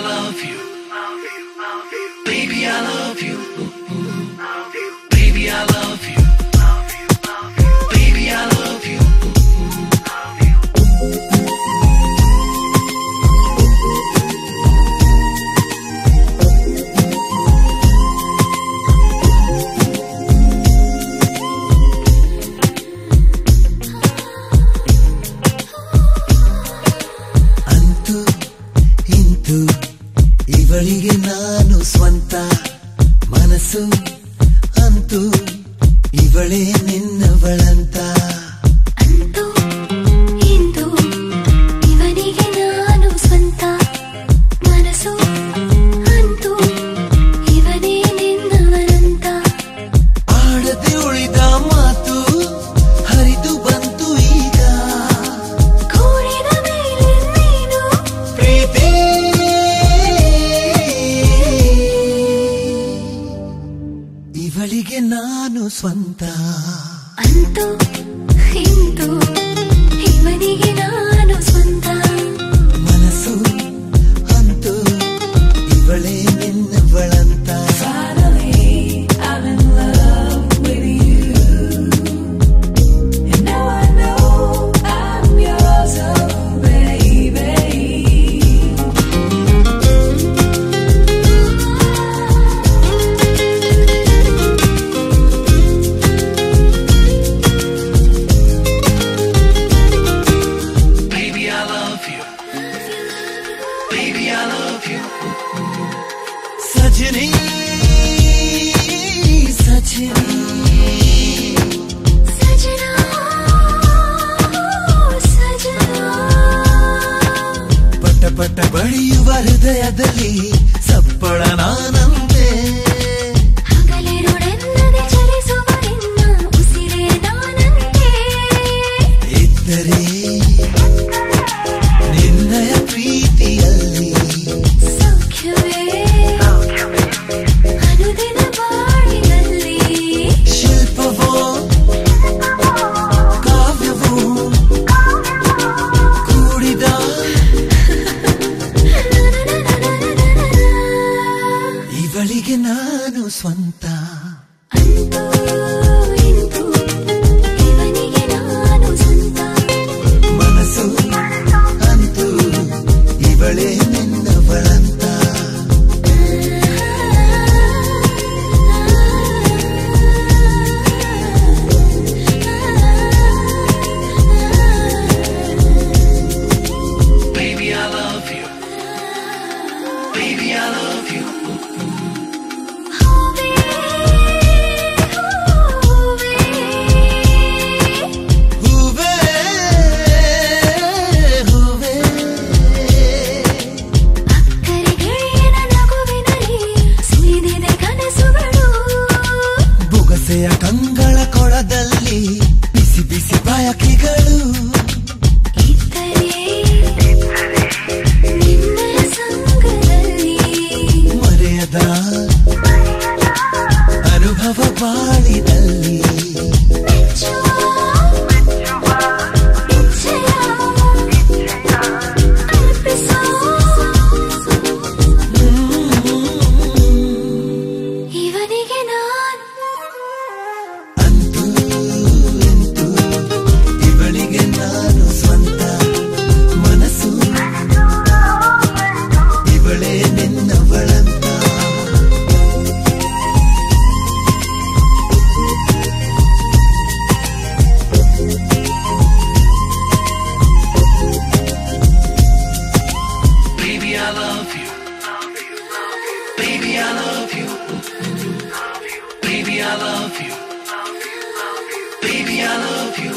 love you. Baby, I love you. Baby, I love you. Baby, I love you. ಇವಳಿಗೆ ನಾನು ಸ್ವಂತ ಮನಸ್ಸು ಅಂತೂ ಇವಳೇ ನಿನ್ನವಳಂತ ಅಂತೂ ಇಂದು ಇವನಿಗೆ ನಾನು ಸ್ವಂತ ಮನಸ್ಸು ಅಂತೂ ಇವನೇ ನಿನ್ನವರಂತ ಆಡದೆ ಉಳಿದ ಮಾತು ಹರಿದು ಬಂತು ಈಗ ಕೂಡಿದ ಮೇಲೆ ನೀನು ಪ್ರೀತಿ ಇವಳಿಗೆ ನಾನು ಸ್ವಂತ ಅಂತೂ ಇಂದು ಇವನಿಗೆ ನಾನು ಸ್ವಂತ ಮನಸ್ಸು ಅಂತೂ ಇವಳೇ ನಿನ್ನವಳಂತ Finally, I'm in love with you, and now I know I'm yours, oh baby. Baby, I love you. Baby, I love you. सजनी सजनी सजना सजना ಪಟ ಪಟ ಬಡಿಯುವ ಹೃದಯದಲ್ಲಿ ಸಪ್ಪಳ ನಾನಂತೆ ಹಗಲಿರುಳೆನ್ನದೆ ಚಲಿಸುವ ನಿನ್ನ ಉಸಿರೇ ನಾನಂತೆ ಇದ್ದರೆ ನಿನ್ನಯ ಪ್ರೀತಿಯಲ್ಲಿ ಸೌಖ್ಯವೇ ಅನುದಿನ ಬಾಳಿನಲ್ಲಿ ಶಿಲ್ಪವೋ ಕಾವ್ಯವೋ ಕೂಡಿದ ಇವಳಿಗೆ ನಾನು ಸ್ವಂತ ಅಂತೂ ಇಂದು ಇವನಿಗೆ ನಾನು ಸ್ವಂತ ಮನಸ್ಸು ಅಂತೂ ಇವಳೇ ನಿನ್ನವಳಂತ Baby, I love you. Baby, I love you. ಹೂವೇ ಹೂವೇ ಹೂವೇ ಹೂವೇ ಅಕ್ಕರೆ ಗೆಳೆಯನ ನಗುವಿನಲ್ಲಿ ಸುರಿದಿದೆ ಕನಸುಗಳು ಬುಗಸೆಯ ಕಂಗಳ ಕೊಳದಲ್ಲಿ ಬಿಸಿ ಬಿಸಿ ಬಯಕೆಗಳು ಇದ್ದರೆ ನಿನ್ನ ಸಂಗದಲ್ಲಿ ಮರೆಯದ ಅನುಭವ ಬಾಳಿನಲ್ಲಿ ಮೆಚ್ಚುವ ಇಚ್ಛೆಯ ಅರ್ಪಿಸೋ ಇವನಿಗೆ ನಾನು ಅಂತೂ ಇಂತೂ ಇವಳಿಗೆ ನಾನು ಸ್ವಂತ ಮನಸ್ಸು ಇವಳೇ ನಿನ್ನವಳಂತ Baby, I love you. Baby, I love you. Baby, I love you. Baby, I love you.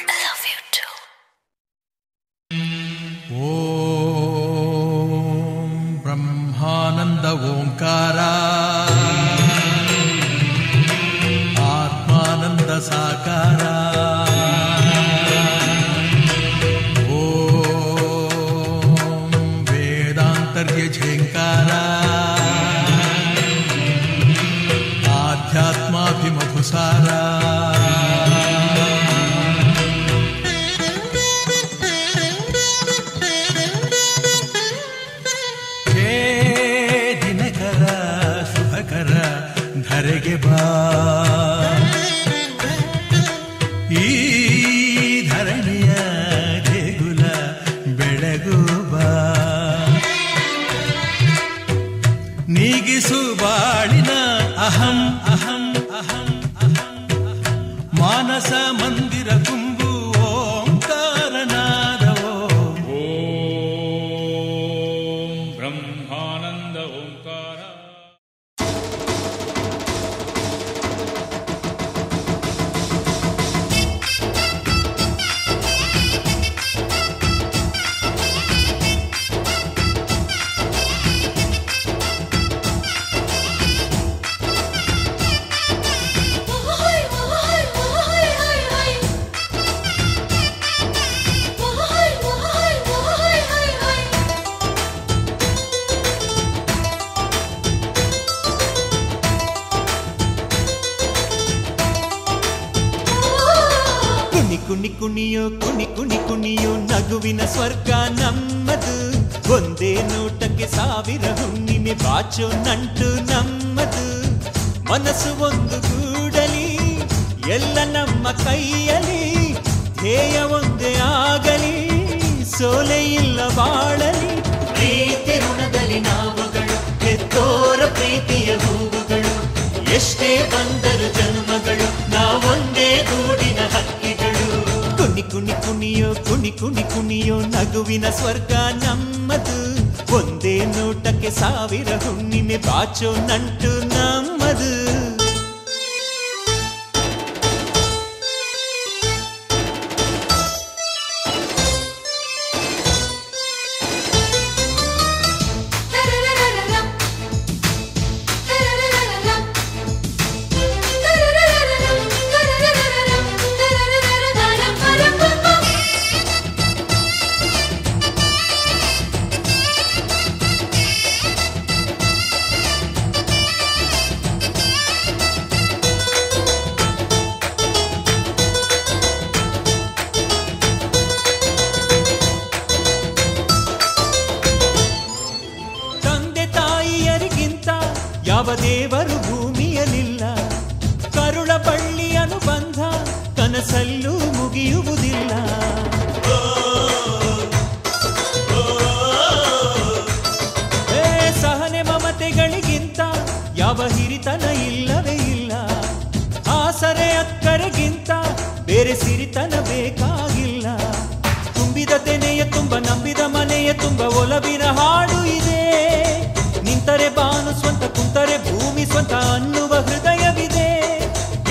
I love you too. ಓಂ ಬ್ರಹ್ಮಾನಂದ ಓಂಕಾರ ಆತ್ಮಾನಂದ ಸಾಕಾರ ಓಂ ವೇದಾಂತರ್ಯ ಝೇಂಕಾರ ಆಧ್ಯಾತ್ಮಾಭಿಮಧುಸಾರ ಕಡೆಗೆ ಬಾ, ಈ ಧರಣಿಯ ದೇಗುಲ ಬೆಳಗು ಬಾ, ನೀಗಿಸು ಬಾಳಿನ ಅಹಂ ಅಹಂ ಅಹಂ ಅಹಂ, ಮಾನಸ ಮಂದಿರ ತುಂಬು ಓಂಕಾರನಾದವೋ. ಓಂ ಬ್ರಹ್ಮಾನಂದ ಓಂಕಾರ. ಕುಣಿ ಕುಣಿಯೋ ಕುಣಿ ಕುಣಿ ಕುಣಿಯೋ ನಗುವಿನ ಸ್ವರ್ಗ ನಮ್ಮದು, ಒಂದೇ ನೋಟಕ್ಕೆ ಸಾವಿರ ಹುಣ್ಣಿಮೆ ಬಾಚೋ ನಂಟು ನಮ್ಮದು. ಮನಸ್ಸು ಒಂದು ಗೂಡಲಿ ಎಲ್ಲ ನಮ್ಮ ಕೈಯಲ್ಲಿ, ಧ್ಯೇಯ ಒಂದೇ ಆಗಲಿ ಸೋಲೆ ಇಲ್ಲ ಬಾಳಲಿ. ಪ್ರೀತಿ ಋಣದಲ್ಲಿ ನಾವುಗಳು ಹೆತ್ತೋರ ಪ್ರೀತಿಯ ಹೂವುಗಳು, ಎಷ್ಟೇ ಬಂದರು ಜನ್ಮಗಳು ನಾವೊಂದೇ ಗೂಡಿನ ಹಕ್ಕಿಗಳು. ಕುಣಿ ಕುಣಿ ಕುಣಿಯೋ ಕುಣಿ ಕುಣಿ ಕುಣಿಯೋ ನಗುವಿನ ಸ್ವರ್ಗ ನಮ್ಮದು, ಒಂದೇ ನೋಟಕ್ಕೆ ಸಾವಿರ ಹುಣ್ಣಿಮೆ ಬಾಚೋ ನಂಟು ನಮ್ಮದು. ಯಾವ ದೇವರು ಭೂಮಿಯಲಿಲ್ಲ, ಕರುಳ ಬಳ್ಳಿ ಅನುಬಂಧ ಕನಸಲ್ಲೂ ಮುಗಿಯುವುದಿಲ್ಲ. ಸಹನೆ ಮಮತೆಗಳಿಗಿಂತ ಯಾವ ಹಿರಿತನ ಇಲ್ಲವೇ ಇಲ್ಲ, ಆಸರೆ ಅಕ್ಕರೆಗಿಂತ ಬೇರೆ ಸಿರಿತನ ಬೇಕಾಗಿಲ್ಲ. ತುಂಬಿದ ತೆನೆಯ ತುಂಬ ನಂಬಿದ ಮನೆಯ ತುಂಬ ಒಲವಿನ ಹಾಡು ಇದೆ, ನಿಂತರೆ ಬಾನು ಸ್ವಂತ ಕುಂತರೆ ಭೂಮಿ ಸ್ವಂತ ಅನ್ನುವ ಹೃದಯವಿದೆ.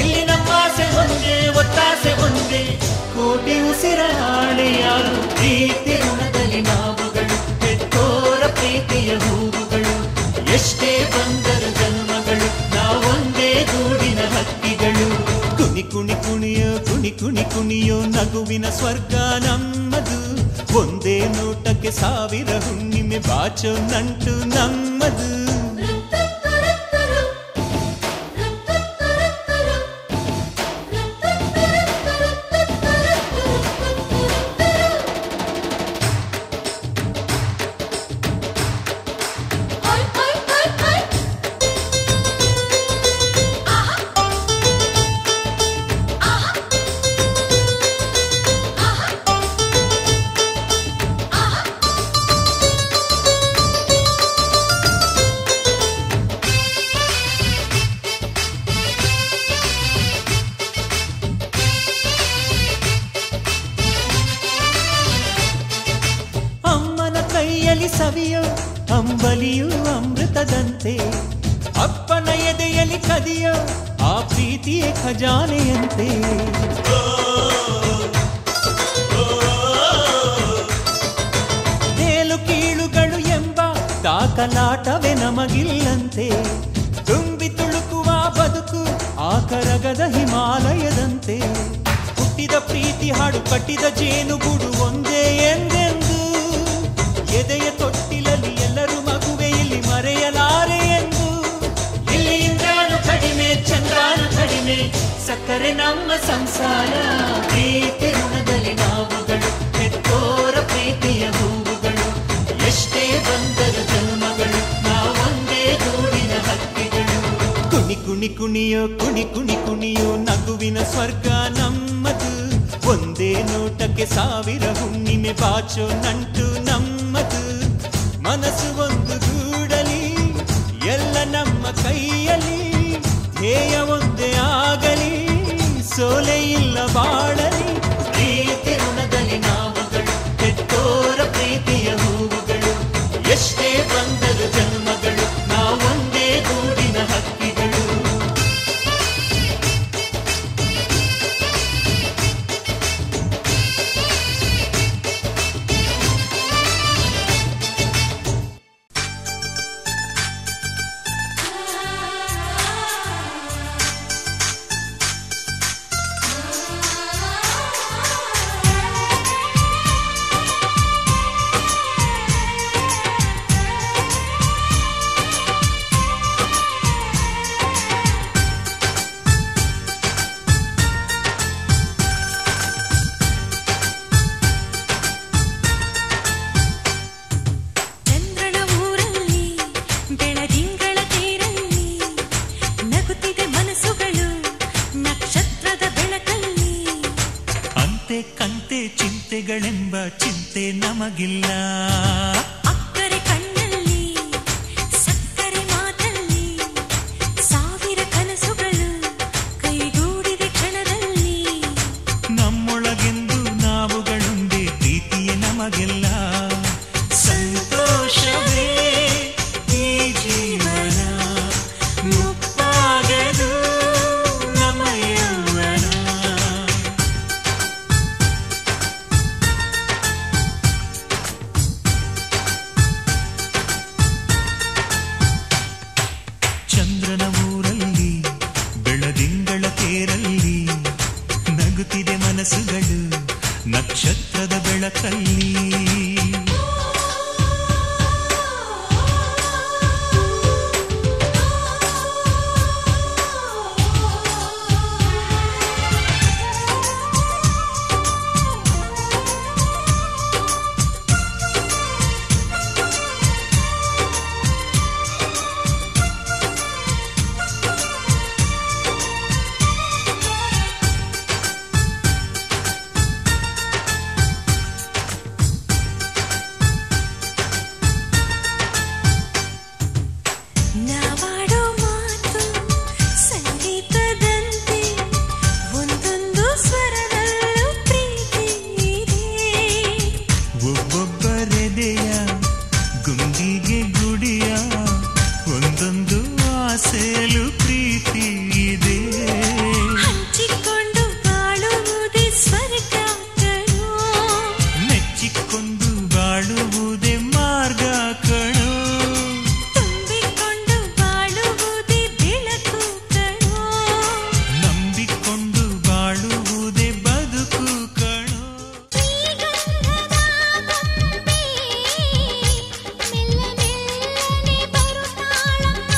ಇಲ್ಲಿ ನಮ್ಮ ಆಸೆ ಒಂದೇ ಒತ್ತಾಸೆ ಒಂದೇ, ಕೋಟಿ ಉಸಿರ ಹಾಳೆಯಾರು ಪ್ರೀತಿ ಋಣದಲ್ಲಿ ನಾವುಗಳು ಹೆತ್ತೋರ ಪ್ರೀತಿಯ ಹೂವುಗಳು, ಎಷ್ಟೇ ಬಂದರು ಜನ್ಮಗಳು ನಾವೊಂದೇ ಗೂಡಿನ ಹಕ್ಕಿಗಳು. ಕುಣಿ ಕುಣಿ ಕುಣಿಯೋ ಕುಣಿ ಕುಣಿ ಕುಣಿಯೋ ನಗುವಿನ ಸ್ವರ್ಗ ನಮ್ಮದು, ಒಂದೇ ನೋಟಕ್ಕೆ ಸಾವಿರ ಹುಣ್ಣಿಮೆ ಬಾಚೋ ನಂಟು ನಮ್ಮದು. ಸವಿಯೋ ಅಂಬಲಿಯು ಅಮೃತದಂತೆ, ಅಪ್ಪನ ಎದೆಯಲ್ಲಿ ಕದಿಯೋ ಆ ಪ್ರೀತಿಯೇ ಖಜಾನೆಯಂತೆ. ಮೇಲು ಕೀಳುಗಳು ಎಂಬ ತಾಕಲಾಟವೇ ನಮಗಿಲ್ಲಂತೆ, ತುಂಬಿ ತುಳುಕುವ ಬದುಕು ಆ ಕರಗದ ಹಿಮಾಲಯದಂತೆ. ಹುಟ್ಟಿದ ಪ್ರೀತಿ ಹಾಡು ಕಟ್ಟಿದ ಜೇನುಗೂಡು ಒಂದೇ ಎಂದೆಂದು, ಎದೆಯ ತೊಟ್ಟಿಲಲ್ಲಿ ಎಲ್ಲರೂ ಮಗುವೆ ಇಲ್ಲಿ ಮರೆಯಲಾರೆ ಎಂದು. ಇಲ್ಲಿ ಇಂದ್ರಾನು ಕಡಿಮೆ ಚಂದ್ರಾನು ಕಡಿಮೆ, ಸಕ್ಕರೆ ನಮ್ಮ ಸಂಸಾರ. ಪ್ರೀತಿ ಋಣದಲ್ಲಿ ನಾವುಗಳು ಹೆತ್ತೋರ ಪ್ರೀತಿಯ ಹೂವುಗಳು, ಎಷ್ಟೇ ಬಂದರು ಜನ್ಮಗಳು ನಾವೊಂದೇ ಗೂಡಿನ ಹಕ್ಕಿಗಳು. ಕುಣಿ ಕುಣಿ ಕುಣಿ ಕುಣಿಯೋ ಕುಣಿ ಕುಣಿ ಕುಣಿಯೋ ನಗುವಿನ ಸ್ವರ್ಗ ನಮ್ಮದು. ಒಂದೇ ನೋಟಕ್ಕೆ ಸಾವಿರ ಹುಣ್ಣಿಮೆ ಬಾಚೋ ನಂಟು ನಮ್ಮದು. ಮನಸ್ಸು ಒಂದು ಗೂಡಲಿ ಎಲ್ಲ ನಮ್ಮ ಕೈಯಲ್ಲಿ. ಧ್ಯೇಯ ಒಂದೇ ಆಗಲಿ ಸೋಲೆ ಇಲ್ಲ ಬಾಳಲಿ. ಪ್ರೀತಿ ಋಣದಲ್ಲಿ ನಾವುಗಳು ಹೆತ್ತೋರ ಪ್ರೀತಿಯ ಹೂವುಗಳು. ಎಷ್ಟೇ ಬಂದರು ಜನ್ಮಗಳು ನಾವೊಂದೇ ಗೂಡಿನ ಹಕ್ಕಿಗಳು. ಚಿಂತೆಗಳೆಂಬ ಚಿಂತೆ ನಮಗಿಲ್ಲ. ಅಕ್ಕರೆ ಕಣ್ಣಲ್ಲಿ ಸಕ್ಕರೆ ಮಾತಲ್ಲಿ ಸಾವಿರ ಕನಸುಗಳು ಕೈಗೂಡಿದೆ ಕ್ಷಣದಲ್ಲಿ. ನಮ್ಮೊಳಗೆಂದು ನಾವುಗಳೊಂದೇ ಪ್ರೀತಿಯೇ ನಮಗೆಲ್ಲ. ಸಂತೋಷವೇ ಈ ಜೀವನ ಮುಪ್ಪಾಗದು ನಮ್ಮ ಯೌವನ. ಚಂದ್ರನ ಊರಲ್ಲಿ ಬೆಳದಿಂಗಳ ತೇರಲ್ಲಿ ನಗುತ್ತಿದೆ ಮನಸ್ಸುಗಳು ನಕ್ಷತ್ರದ ಬೆಳಕಲ್ಲಿ. ನಾವಾಡೋ ಮಾತು ಸಂಗೀತದಂತೆ ಒಂದೊಂದು ಸ್ವರದಲ್ಲೂ ಪ್ರೀತಿ ಇದೆ. ಒಬ್ಬೊಬ್ಬರೆದೆಯ ಗುಂಡಿಗೆ ಗುಡಿಯ ಒಂದೊಂದು ಆಸೆಯಲು ಪ್ರೀತಿ ಇದೆ. ಹಂಚಿಕೊಂಡು ಬಾಳುವುದೇ ಸ್ವರ್ಗ ಕಣೋ. ಮೆಚ್ಚಿಕೊಂಡು ಬಾಳುವುದೇ ಮಾರ್ಗ ಕಣೋ. ತುಂಬಿಕೊಂಡು ಬಾಳುವುದೇ ಬೆಳಕು ಕಣೋ. ನಂಬಿಕೊಂಡು ಬಾಳುವುದೇ ಬದುಕು ಕಣೋ. ಶ್ರೀಗಂಧದ ಗೊಂಬೆ ಮೆಲ್ಲ ಮೆಲ್ಲನೆ ಬರುತ್ತಾಳಮ್ಮ.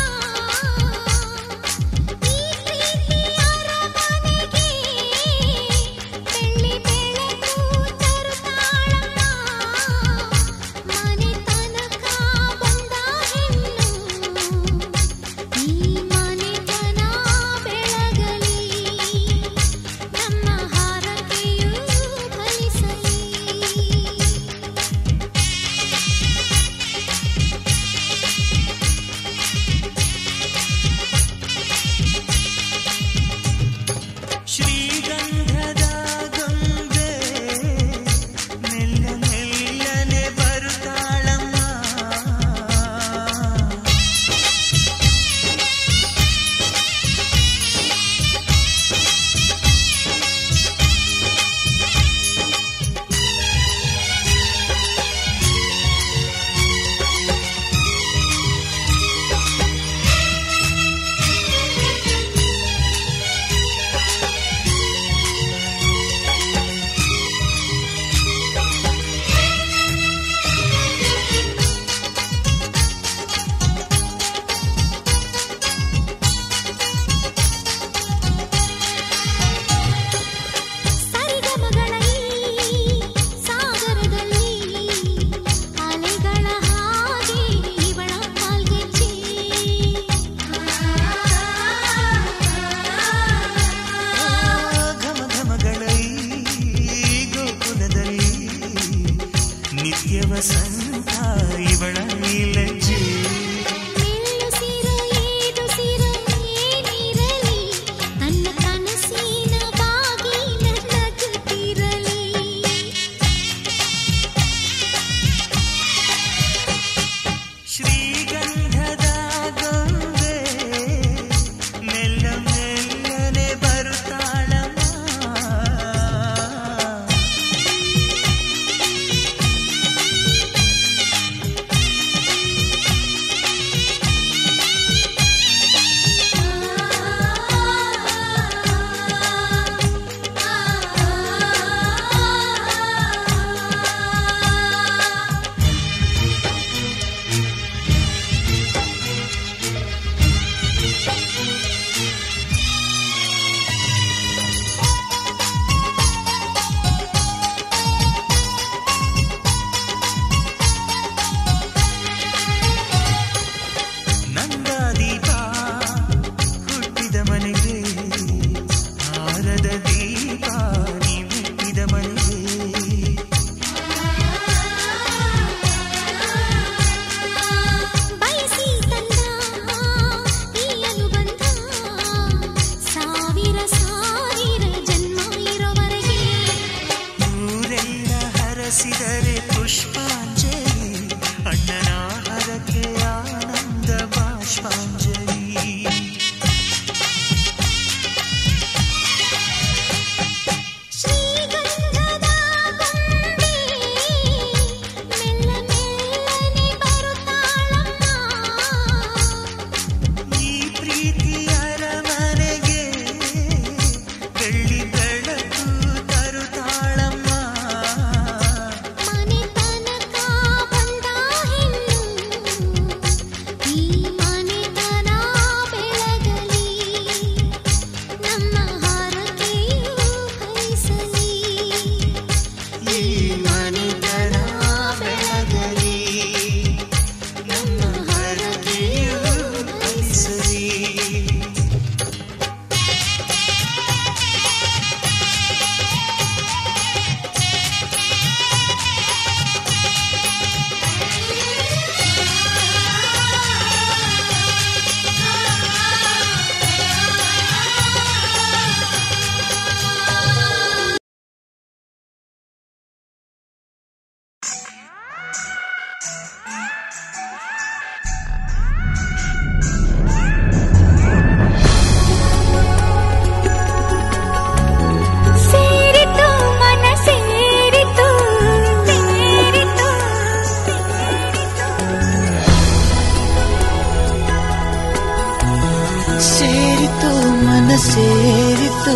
ಸೇರಿತು ಮನ ಸೇರಿತು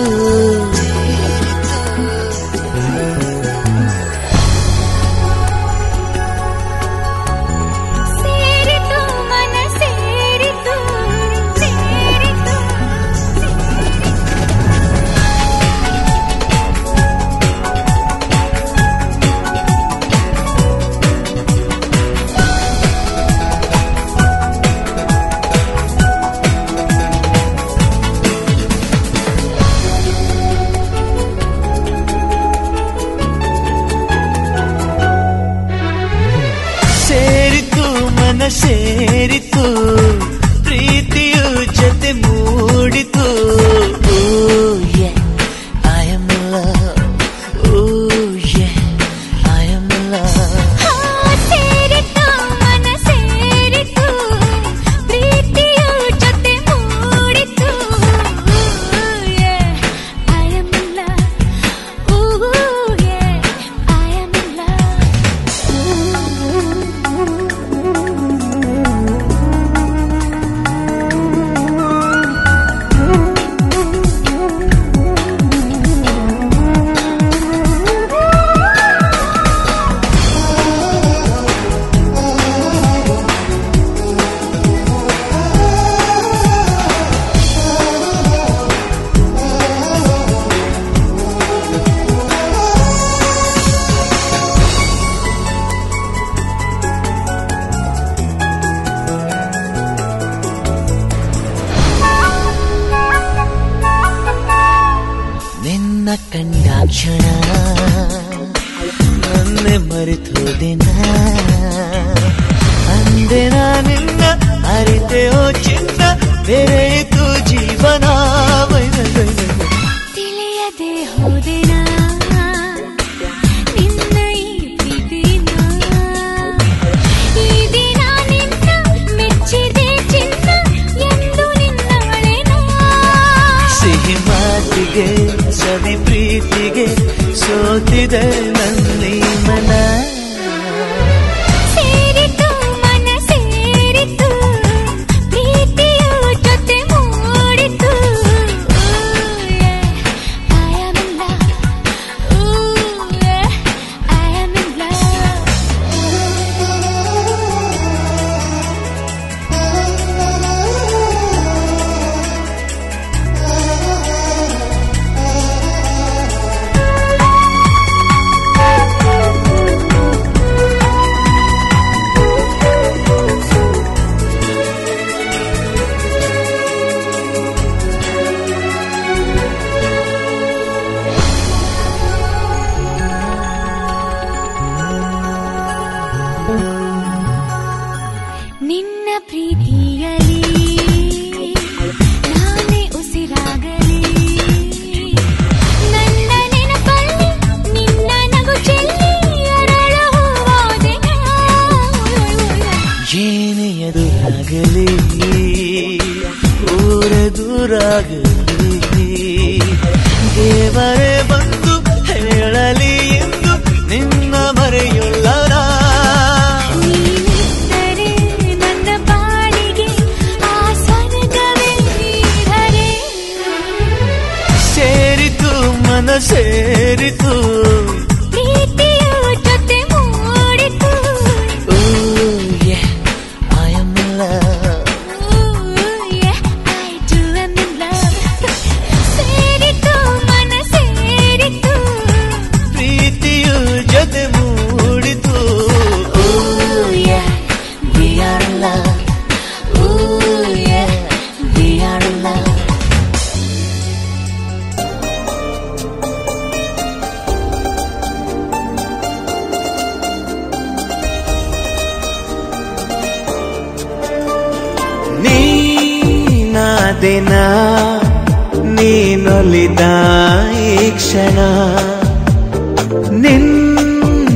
ಸೇರಿತು ಮನ ಸೇರಿತು ಸೇರಿತು ಸೇರಿತು ಮನ ಸೇರಿತು ಪ್ರೀತಿಯು ಜೊತೆ ಮೂಡಿತು I am love I am love ಸೇರಿತು ಮನ ಸೇರಿತು ಪ್ರೀತಿಯು ಜೊತೆ ಮೂಡಿತು I am in love I am in love ನಿನ್ನ ಕಂಡಾಕ್ಷಣ ನನ್ನೆ ಮರೆತೋದಿನ ಅಂದೆ ನಿನ್ನ ಅರಿತೆಯೋ ಚಿನ್ನ ಬೆರೆಯಿತು ಜೀವನ ತಿಳಿಯದೆ ಹೋದೆನ ನಿನ್ನ ಈ ಪ್ರೀತಿನ ಈ ದಿನ ನಿನ್ನ ಮೆಚ್ಚಿದೆ ಚಿನ್ನ ಎಂದು ನಿನ್ನವಳೆನ ಸಿಹಿ ಮಾತಿಗೆ ಸವಿ ಪ್ರೀತಿಗೆ ಸೋತಿದೆ ನನ್ನಿ ಮನ ಸೇರಿತು ಮನ ಸೇರಿತು ಪ್ರೀತಿಯು ಜೊತೆ ಮೂಡಿತು I am in love I am in love ನಿನ್ನ ಪ್ರೀತಿಯಲಿ ನಾನೇ ಉಸಿರಾಗಲಿ ನನ್ನ ನೆನಪಲ್ಲಿ ನಿನ್ನ ನಗು ಚೆಲ್ಲಿ ಅರಳು ಹೂವಾದೆನ ಏನೇ ಎದುರಾಗಲಿ ಊರ ದೂರಾಗಲಿ ದೇವರೇ ಬಂದು ಹೇಳಲಿ ಎಂದು ನಿನ್ನ ಮರೆಯುಳ್ಳರ ನೀನಿದ್ದರೆ ನನ್ನ ಬಾಳಿಗೆ ಆ ಸ್ವರ್ಗವೇ ಧರೆ ಸೇರಿತು ಮನ ಸೇರಿತು ಪ್ರೀತಿಯು ಜೊತೆ ಮೂಡಿತು I am love I do am in love ಸೇರಿತು ಮನ ಸೇರಿತು ಪ್ರೀತಿಯು ಜೊತೆ ಮೂಡಿತು we are in love we are in love ನೀನಾದೆನ ನೀನೊಲಿದ ಈ ಕ್ಷಣ ನಿನ್ನಿಂದಲೇ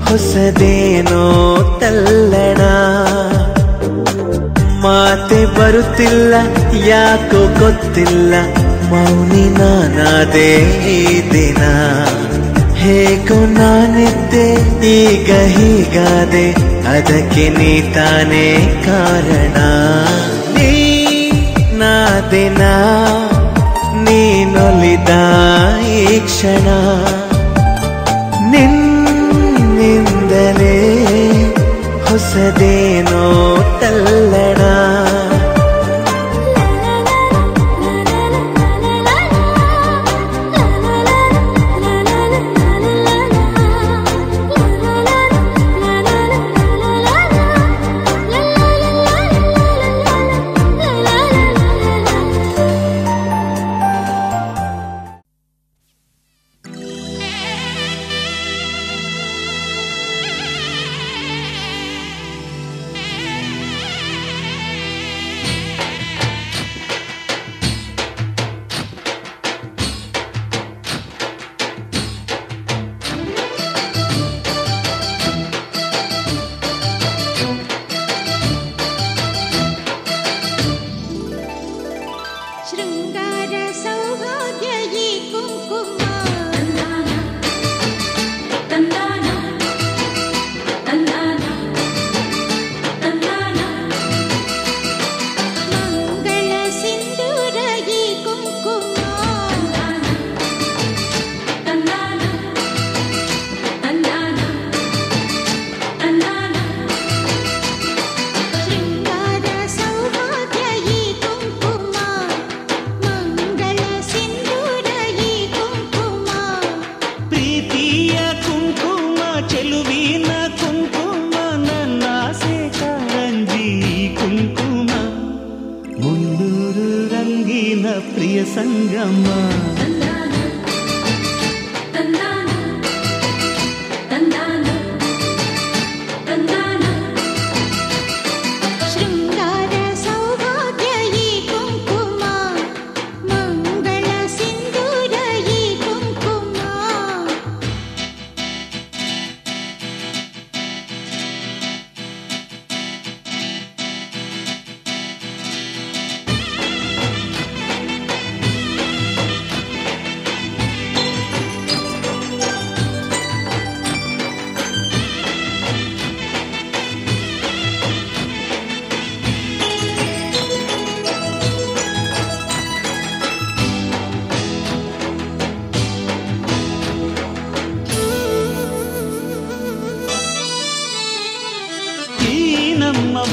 ಹೊಸದೇನೋ ತಲ್ಲಣ ಮಾತೆ ಬರುತ್ತಿಲ್ಲ ಯಾಕೋ ಗೊತ್ತಿಲ್ಲ ಮೌನಿ ನಾನಾದೆ ಈ ದಿನ ಹೇಗೋ ನಾನಿದ್ದೆ ಈಗ ಹೀಗಾದೆ ಅದಕ್ಕೆ ನೀ ತಾನೇ ಕಾರಣ ದಿನ ನೀನೊಲಿದ ಈ ಕ್ಷಣ ನಿನ್ನಿಂದಲೇ ಹೊಸದೇನೋ ತಲ್ಲಣ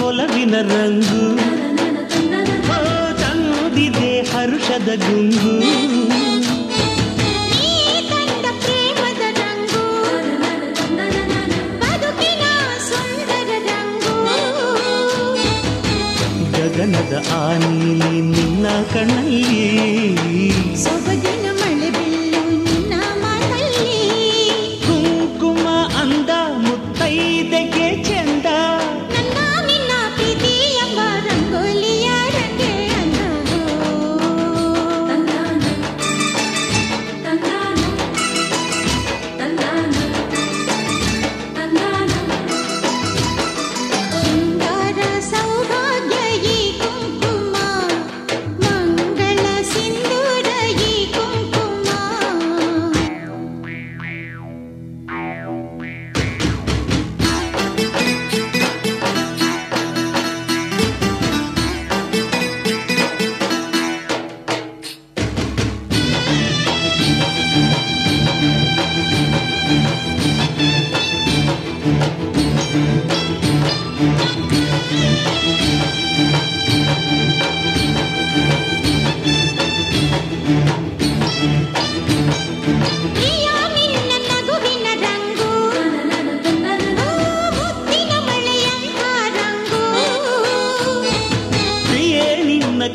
ಒಲವಿನ ರಂಗು ತಂದಿದೆ ಹರುಷದ ಗುಂಗು ಕಂಡ ಪ್ರೇಮದ ರಂಗು ಬದುಕಿನ ಸುಂದರ ರಂಗು ಗಗನದ ಆ ನೀಲಿ ನಿನ್ನ ಕಣ್ಣಲ್ಲಿ ಸೊಬಗಿನ ಮಳೆ ಬಿಲ್ಲು ನಿನ್ನ ಮಾತಲ್ಲಿ ಕುಂಕುಮ ಅಂದ ಮುತ್ತೈದೆಗೆ ಚೆಂದ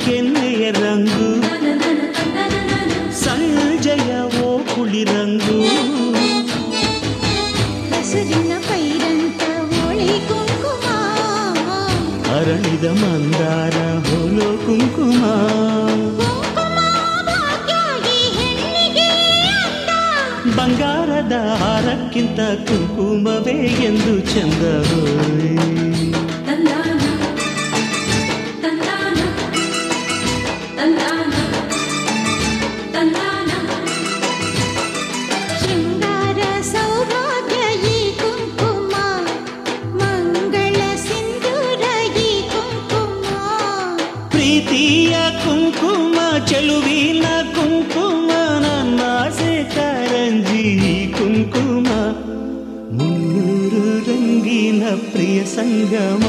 ಕೆನ್ನೆಯ ರಂಗು ಸಂಜಯ ಓ ಕುಳಿ ರಂಗು ಹಸಿರಿನ ಪೈರಂತ ಹೋಳಿ ಕುಂಕುಮ ಅರಳಿದ ಮಂದಾರ ಹೋಲೋ ಕುಂಕುಮ ಬಂಗಾರದ ಹಾರಕ್ಕಿಂತ ಕುಂಕುಮವೇ ಎಂದು ಚಂದ ಶೃಂಗಾರ ಸೌಭಾಗ್ಯ ಈ ಕುಂಕುಮ ಮಂಗಳ ಸಿಂಧೂರ ಈ ಕುಂಕುಮ ಪ್ರೀತಿಯ ಕುಂಕುಮ ಚೆಲುವಿನ ಕುಂಕುಮ ನನ್ನಾಸೆ ಕಾರಂಜಿ ಕುಂಕುಮ ಮುನ್ನೂರು ರಂಗಿನ ಪ್ರಿಯ ಸಂಗಮ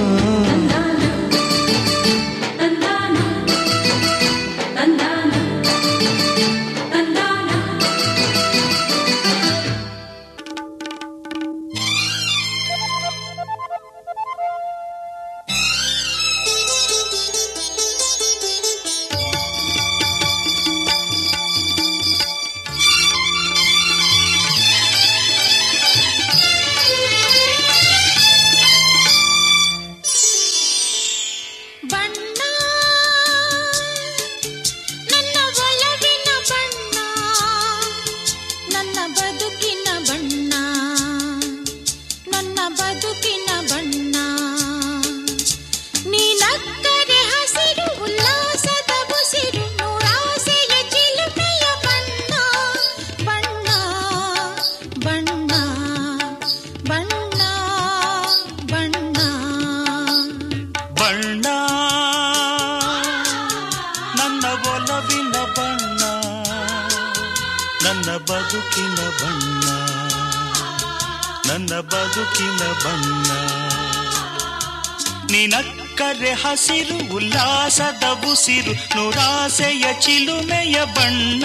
ನಿನಕ್ಕರೆ ಹಸಿರು ಉಲ್ಲಾಸದ ಉಸಿರು ನೂರಾಸೆಯ ಚಿಲುಮೆಯ ಬಣ್ಣ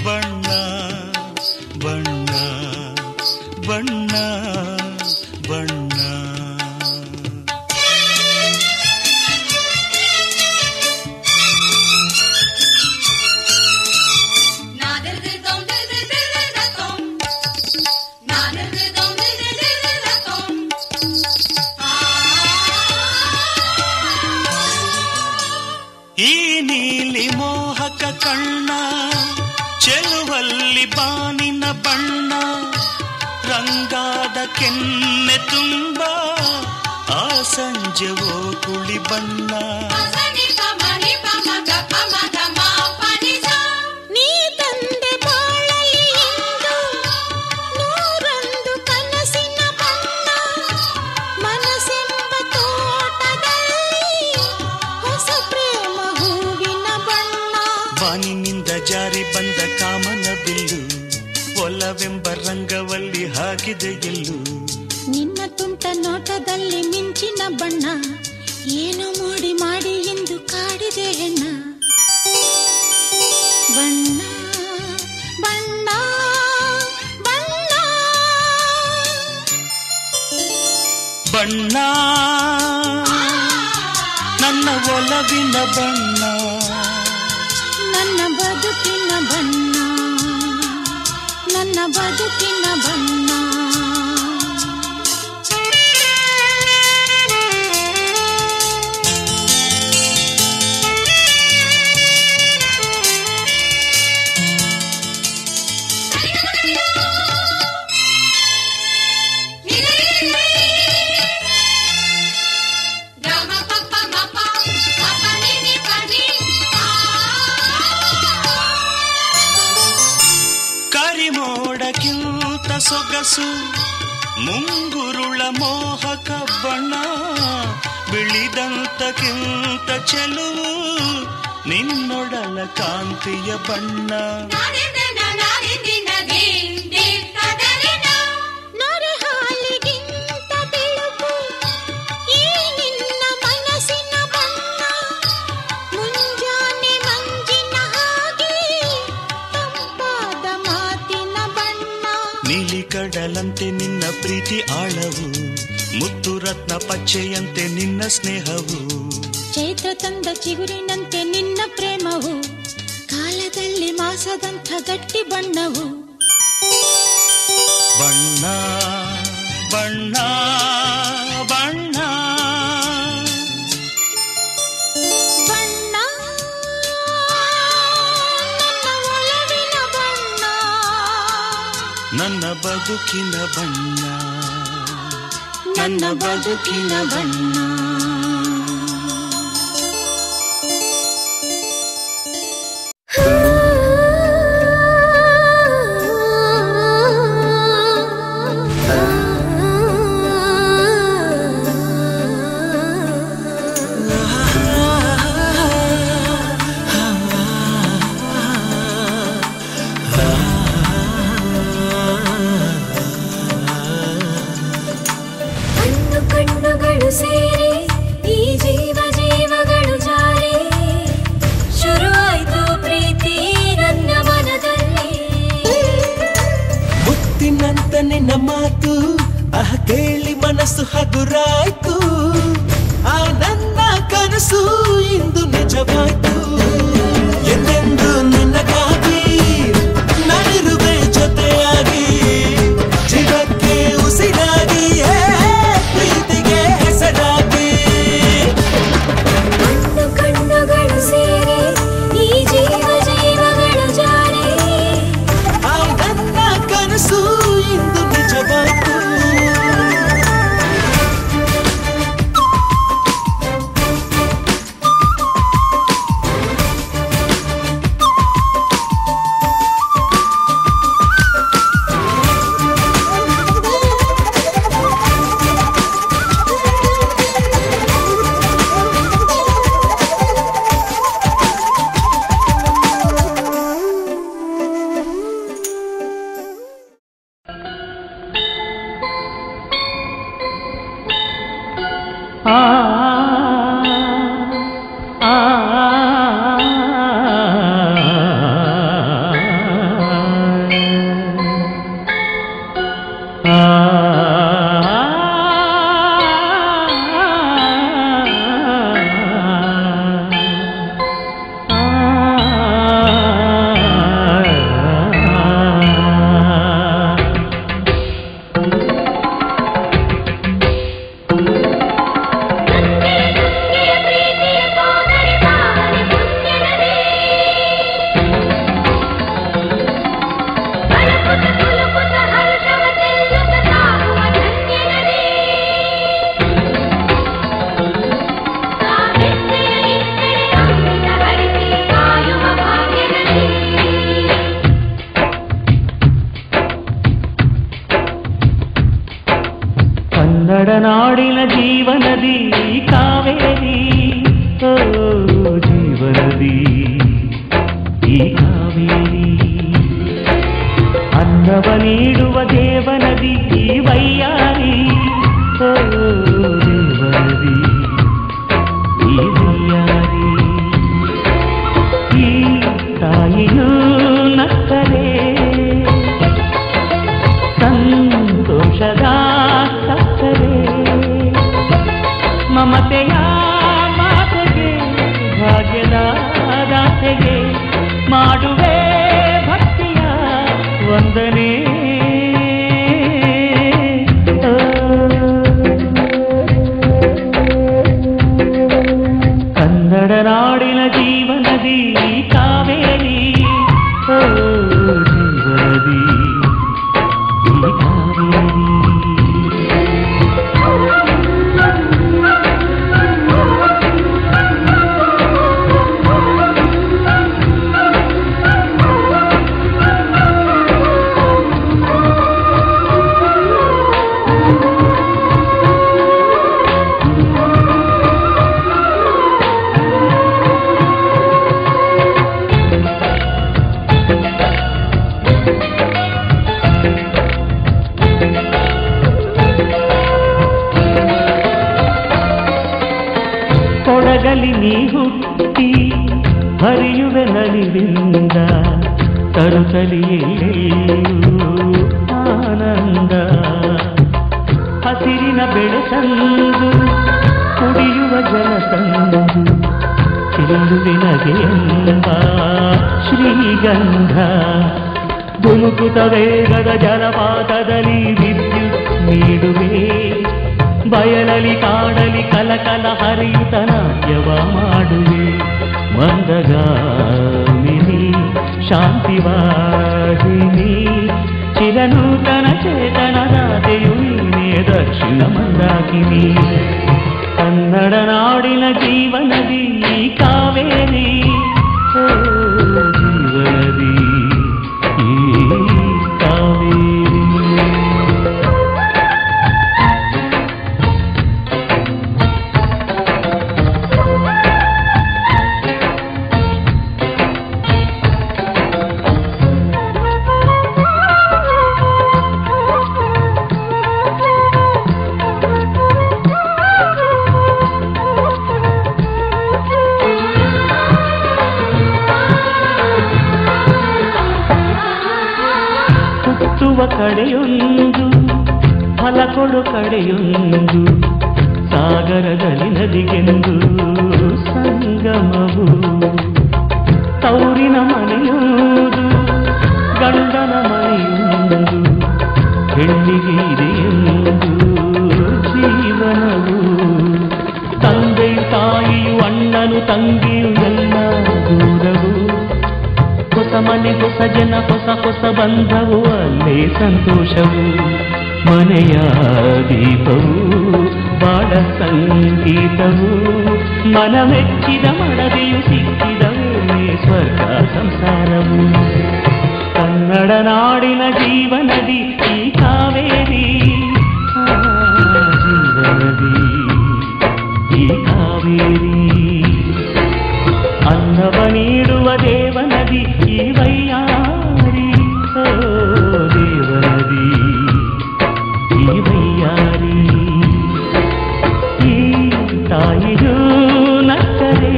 ಬಣ್ಣ ಬಣ್ಣ ಬಣ್ಣ ಬಣ್ಣ ಈ ನೀಲಿ ಮೋಹಕ ಕಣ್ಣ ಚೆಲುವಲ್ಲಿ ಬಾನಿನ ಬಣ್ಣ ರಂಗಾದ ಕೆನ್ನೆ ತುಂಬ ಆ ಸಂಜೆವೋ ಕುಳಿ ಬಣ್ಣ ನೀ ತಂದೆ ಬಾಳಲಿ ಎಂದು ನೂರೊಂದು ಕನಸಿನ ಬಣ್ಣ ಮನಸ್ಸೆಂಬ ತೋಟದಲ್ಲಿ ಹೊಸ ಪ್ರೇಮ ಹೂವಿನ ಬಣ್ಣ ಬಾನಿನಿಂದ ಜಾರಿ ಬಂದ ಕಾಮನ ಬಿಲ್ಲು ಒಲವೆಂಬ ರಂಗವಲ್ಲಿ ಹಾಕಿದೆ ಗೆಲ್ಲು ನಿನ್ನ ತುಂಟ ನೋಟದಲ್ಲಿ ಮಿಂಚಿನ ಬಣ್ಣ ಏನು ಮೋಡಿ ಮಾಡಿ ಎಂದು ಕಾಡಿದೆ ಹೆಣ್ಣ ಬಣ್ಣ ಬಣ್ಣ ಬಣ್ಣ ಬಣ್ಣ ನನ್ನ ಒಲವಿನ ಬಣ್ಣ ನನ್ನ ಬದುಕಿನ ಬಣ್ಣ ನನ್ನ ಬದುಕಿನ ಬಣ್ಣ ಕರಿಮೋಡಕ್ಕಿಂತ ಸೊಗಸು ಮುಂಗುರುಳ ಮೋಹಕ ಬಣ್ಣ ಬಿಳಿದಂತಕ್ಕಿಂತ ಚೆಲುವು ನಿನ್ನೊಡಲ ಕಾಂತಿಯ ಬಣ್ಣ ನರಹಾಲಿಗಿಂತ ಬೆಳಕು ಈ ನಿನ್ನ ಮನಸ್ಸಿನ ಬಣ್ಣ ಮುಂಜಾನೆ ಮಂಜಿನ ಹಾಗೆ ತಂಪಾದ ಮಾತಿನ ಬಣ್ಣ ನೀಲಿ ಕಡಲಂತೆ ನಿನ್ನ ಪ್ರೀತಿ ಆಳವು ಮುತ್ತು ರತ್ನ ಪಚ್ಚೆಯಂತೆ ನಿನ್ನ ಸ್ನೇಹವು ಚೈತ್ರ ತಂದ ಚಿಗುರಿನಂತೆ ನಿನ್ನ ಪ್ರೇಮವು ಕಾಲದಲ್ಲಿ ಮಾಸದಂಥ ಗಟ್ಟಿ ಬಣ್ಣವು ಬಣ್ಣ ಬಣ್ಣ ಬಣ್ಣ ಬಣ್ಣ ನನ್ನ ಒಲವಿನ ಬಣ್ಣ ನನ್ನ ಬದುಕಿನ ಬಣ್ಣ ನನ್ನ ಬದುಕಿನ ಬಣ್ಣ ದೇವನದಿ ಈ ಕಾವೇರಿ ಅನ್ನವ ನೀಡುವ ದೇವನದಿ ಈ ವೈಯಾರಿ ಓ ದೇವನದಿ ಈ ವೈಯಾರಿ ಈ ತಾಯಿಯೂ ನಕ್ಕರೆ ಸಂತೋಷದ ಸಕ್ಕರೆ ಮಮತೆಯ ಮಾತೆಗೆ ಭಾಗ್ಯದ ದಾತೆಗೆ ಮಾಡುವೆ ಭಕ್ತಿಯ ವಂದನೆ ಕನ್ನಡ ನಾಡಿನ ಜೀವನದಿ ಕಾವೇರಿ ಓ ಜೀವನದಿ ಈ ಕಾವೇರಿ ಕೊಡಗಲಿ ನೀ ಹುಟ್ಟಿ ಹರಿಯುವೆ ನಲಿವಿಂದ ತರುತ್ತಲಿಯೆಲ್ಲೂ ಆನಂದ ಹಸಿರಿನ ಬೆಳೆ ತಂದು ಕುಡಿಯುವ ಜಲ ತಂದು ಚೆಲ್ಲುವಿನಗೆ ಎಂಬ ಶ್ರೀಗಂಧ ಧುಮುಕುತ ವೇಗದ ಜಲಪಾತದಲ್ಲಿ ವಿದ್ಯುತ್ ನೀಡುವೆ ಬಯಲಲಿ ಕಾಡಲಿ ಕಲಕಲ ಹರಿಯುತ ನಾಟ್ಯವ ಮಾಡುವೆ ಮಂದಗಾಮಿನಿ ಶಾಂತಿವಾಹಿನಿ ಚಿರನೂತನ ಚೇತನದಾತೆಯು ನೀನೇ ದಕ್ಷಿಣ ಮಂದಾಕಿನಿ ಕನ್ನಡ ನಾಡಿನ ಜೀವನದಿ ಕಾವೇರಿ ಓ ಜೀವನದಿ ಈ ಕಾವೇರಿ ಕಡೆಯೊಂದು ಫಲ ಕೊಡು ಕಡೆಯೊಂದು ಸಾಗರದಲ್ಲಿ ನದಿಗೆಂದು ಸಂಗಮವು ತೌರಿನ ಮನೆಯೊಂದು ಗಂಡನ ಮನೆಯೊಂದು ಹೆಣ್ಣಿಗೆ ಇದೆಯೆಂದು ಜೀವನವು ತಂದೆಯು ತಾಯಿಯು ಅಣ್ಣನು ತಂಗಿಯು ಎಲ್ಲ ದೂರವು ಹೊಸ ಮನೆ ಹೊಸ ಜನ ಹೊಸ ಹೊಸ ಬಂಧವು ಅಲ್ಲೇ ಸಂತೋಷವು ಮನೆಯ ದೀಪವು ಬಾಳ ಸಂಗೀತವು ಮನಮೆಚ್ಚಿದ ಮಡದೆಯು ಸಿಕ್ಕಿದವೇ ಸ್ವರ್ಗ ಸಂಸಾರವು ಕನ್ನಡ ನಾಡಿನ ಜೀವನದಿ ಈ ಕಾವೇರಿ ಜೀವನದಿ ಈ ಕಾವೇರಿ ಅನ್ನವ ನೀಡುವ ದೇವನದಿ ಈ ವೈಯಾರಿ ಓ ದೇವನದಿ ಈ ವೈಯಾರಿ ಈ ತಾಯಿಯೂ ನಕ್ಕರೆ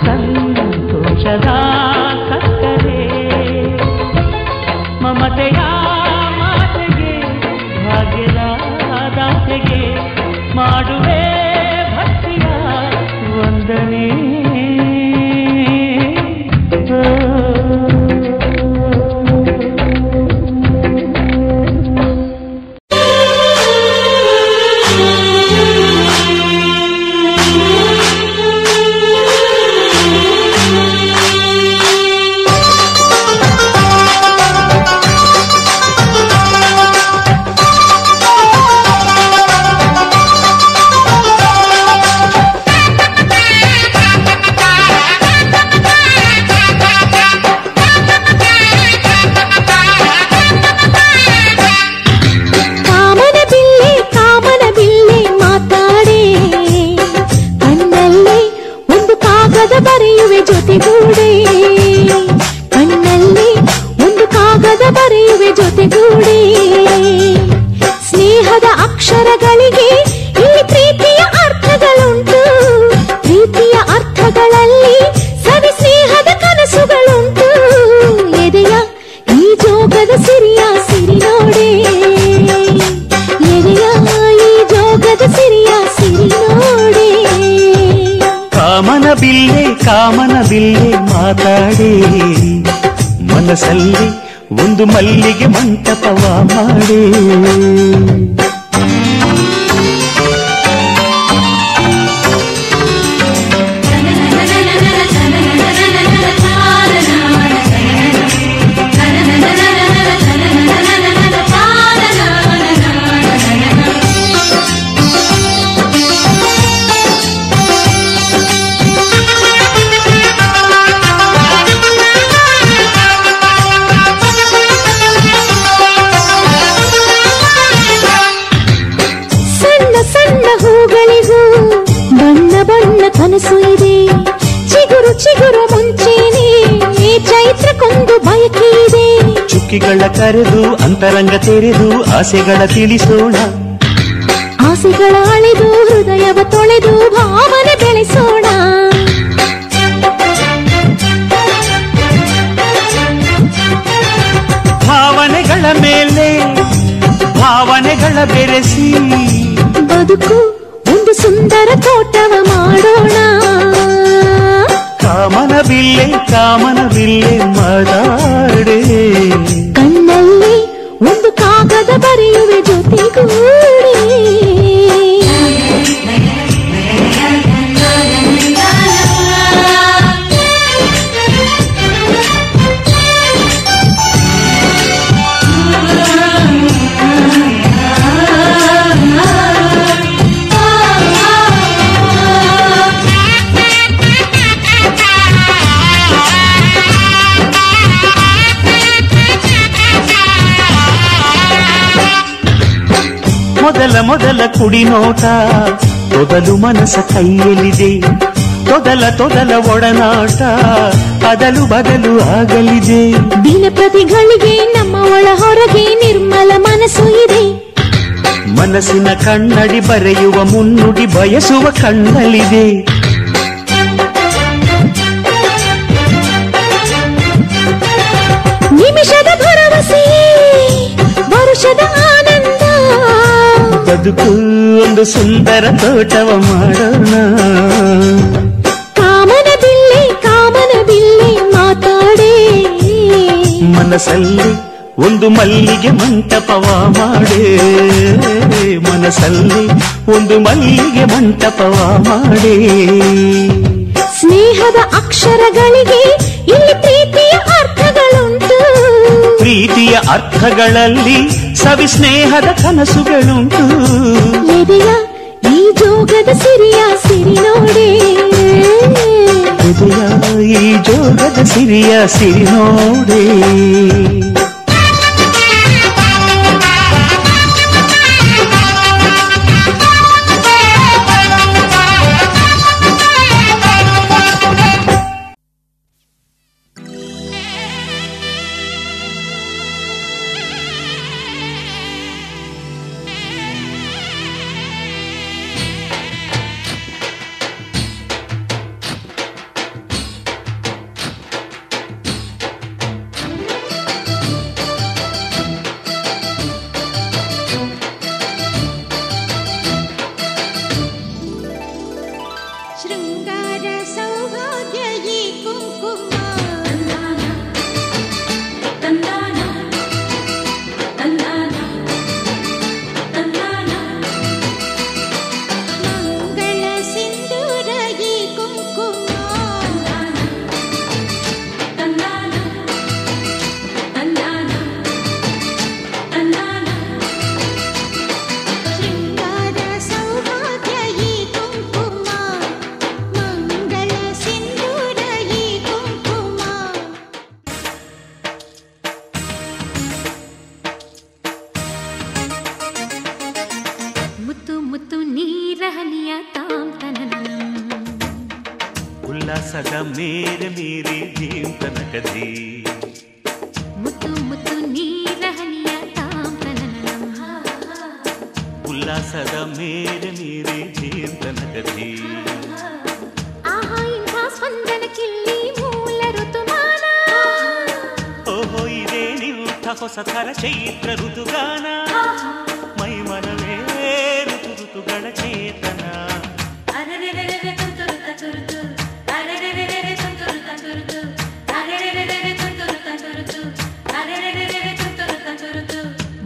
ಸಂತೋಷದ ಸಕ್ಕರೆ ಮಮತೆಯ ಮಾತೆಗೆ ಭಾಗ್ಯದ ದಾತೆಗೆ ಮಾಡುವೆ ಕಾಗದ ಬರೆಯುವೆ ಜೊತೆಗೂಡೆ, ಕಣ್ಣಲ್ಲಿ ಒಂದು ಕಾಗದ ಬರೆಯುವೆ ಜೊತೆಗೂಡೆ. ಸ್ನೇಹದ ಅಕ್ಷರಗಳಿಗೆ ಇಲ್ಲಿ ಪ್ರೀತಿಯ ಅರ್ಥಗಳುಂಟು, ಪ್ರೀತಿಯ ಅರ್ಥಗಳಲ್ಲಿ ಸವಿ ಸ್ನೇಹದ ಕನಸುಗಳುಂಟು. ಎದೆಯ ಈ ಜೋಗದ ಸಿರಿಯ ಸಿರಿ ನೋಡೆ, ಎದೆಯ ಈ ಜೋಗದ ಸಿರಿಯ ಸಿರಿ ನೋಡೆ. ಕಾಮನ ಬಿಲ್ಲೆ ಮಾತಾಡೆ, ಮನಸ್ಸಲ್ಲಿ ಒಂದು ಮಲ್ಲಿಗೆ ಮಂಟಪವ ಮಾಡೆ. ಕನಸು ಇದೆ ಚಿಗುರು ಚಿಗುರು ಮುಂಚೆನೆ ಚೈತ್ರಕ್ಕೊಂದು ಬಯಕೆ ಇದೆ. ಚುಕ್ಕಿಗಳ ಕರೆದು ಅಂತರಂಗ ತೆರೆದು ಆಸೆಗಳ ತಿಳಿಸೋಣ, ಆಸೆಗಳ ಅಳೆದು ಹೃದಯವ ತೊಳೆದು ಭಾವನೆ ಬೆಳೆಸೋಣ. ಭಾವನೆಗಳ ಮೇಲೆ ಭಾವನೆಗಳ ಬೆರೆಸಿ ಬದುಕು ಒಂದು ಸುಂದರ ತೋಟವ ಮಾಡೋಣ. ಕಾಮನ ಬಿಲ್ಲೆ ಮಾತಾಡೆ, ಕಣ್ಣಲ್ಲಿ ಒಂದು ಕಾಗದ ಬರೆಯುವೆ ಜೊತೆಗೂಡೆ. ಮೊದಲ ಕುಡಿ ನೋಟ ತೊದಲು ಮನಸ ಕೈಯಲ್ಲಿದೆ, ತೊದಲ ಒಡನಾಟ ಅದಲು ಬದಲು ಆಗಲಿದೆ. ದಿನ ಪ್ರತಿಗಳಿಗೆ ನಮ್ಮ ಒಳ ಹೊರಗೆ ನಿರ್ಮಲ ಮನಸ್ಸು ಇದೆ, ಮನಸ್ಸಿನ ಕಣ್ಣಡಿ ಬರೆಯುವ ಮುನ್ನುಡಿ ಬಯಸುವ ಕಣ್ಣಲ್ಲಿದೆ. ನಿಮಿಷದ ಭರವಸೆ ವರುಷದ ಆನಂದ, ಬದುಕು ಒಂದು ಸುಂದರ ತೋಟವ ಮಾಡೋಣ. ಕಾಮನ ಬಿಲ್ಲೆ ಮಾತಾಡೆ, ಮನಸ್ಸಲ್ಲಿ ಒಂದು ಮಲ್ಲಿಗೆ ಮಂಟಪವ ಮಾಡೆ, ಮನಸ್ಸಲ್ಲಿ ಒಂದು ಮಲ್ಲಿಗೆ ಮಂಟಪವ ಮಾಡೆ. ಸ್ನೇಹದ ಅಕ್ಷರಗಳಿಗೆ ಇಲ್ಲಿ ಪ್ರೀತಿಯ ಅರ್ಥಗಳುಂಟು, ಪ್ರೀತಿಯ ಅರ್ಥಗಳಲ್ಲಿ ಸವಿ ಸ್ನೇಹದ ಕನಸುಗಳುಂಟು. ಎದೆಯ ಈ ಜೋಗದ ಸಿರಿಯ ಸಿರಿ ನೋಡೆ, ಎದೆಯ ಈ ಜೋಗದ ಸಿರಿಯ ಸಿರಿ ನೋಡೆ. ಕುಂಕುಮ ಉಲ್ಲಾಸದ ಮೇರೆ ಮೀರಿ ಧೀಂ ತನಕಧೀ ಮುತ್ತು ಮುತ್ತು ನೀರ ಹನಿಯ ತಾಂತನನಂ ಉಲ್ಲಾಸದ ಮೇರೆ ಮೀರಿ ಧೀಂ ತನಕಧೀ ಆಹಾ ಇಂಥ ಸ್ಪಂದನಕ್ಕಿಲ್ಲಿ ಮೂಲ ಋತುಮಾನ ಓಹೋ ಇದೇ ನಿಂಥ ಹೊಸ ಥರ ಚೈತ್ರ ಋತುಗಾನ ಮೈ ಮನವೇ ಋತು ಋತುಗಳ ಚೇತನ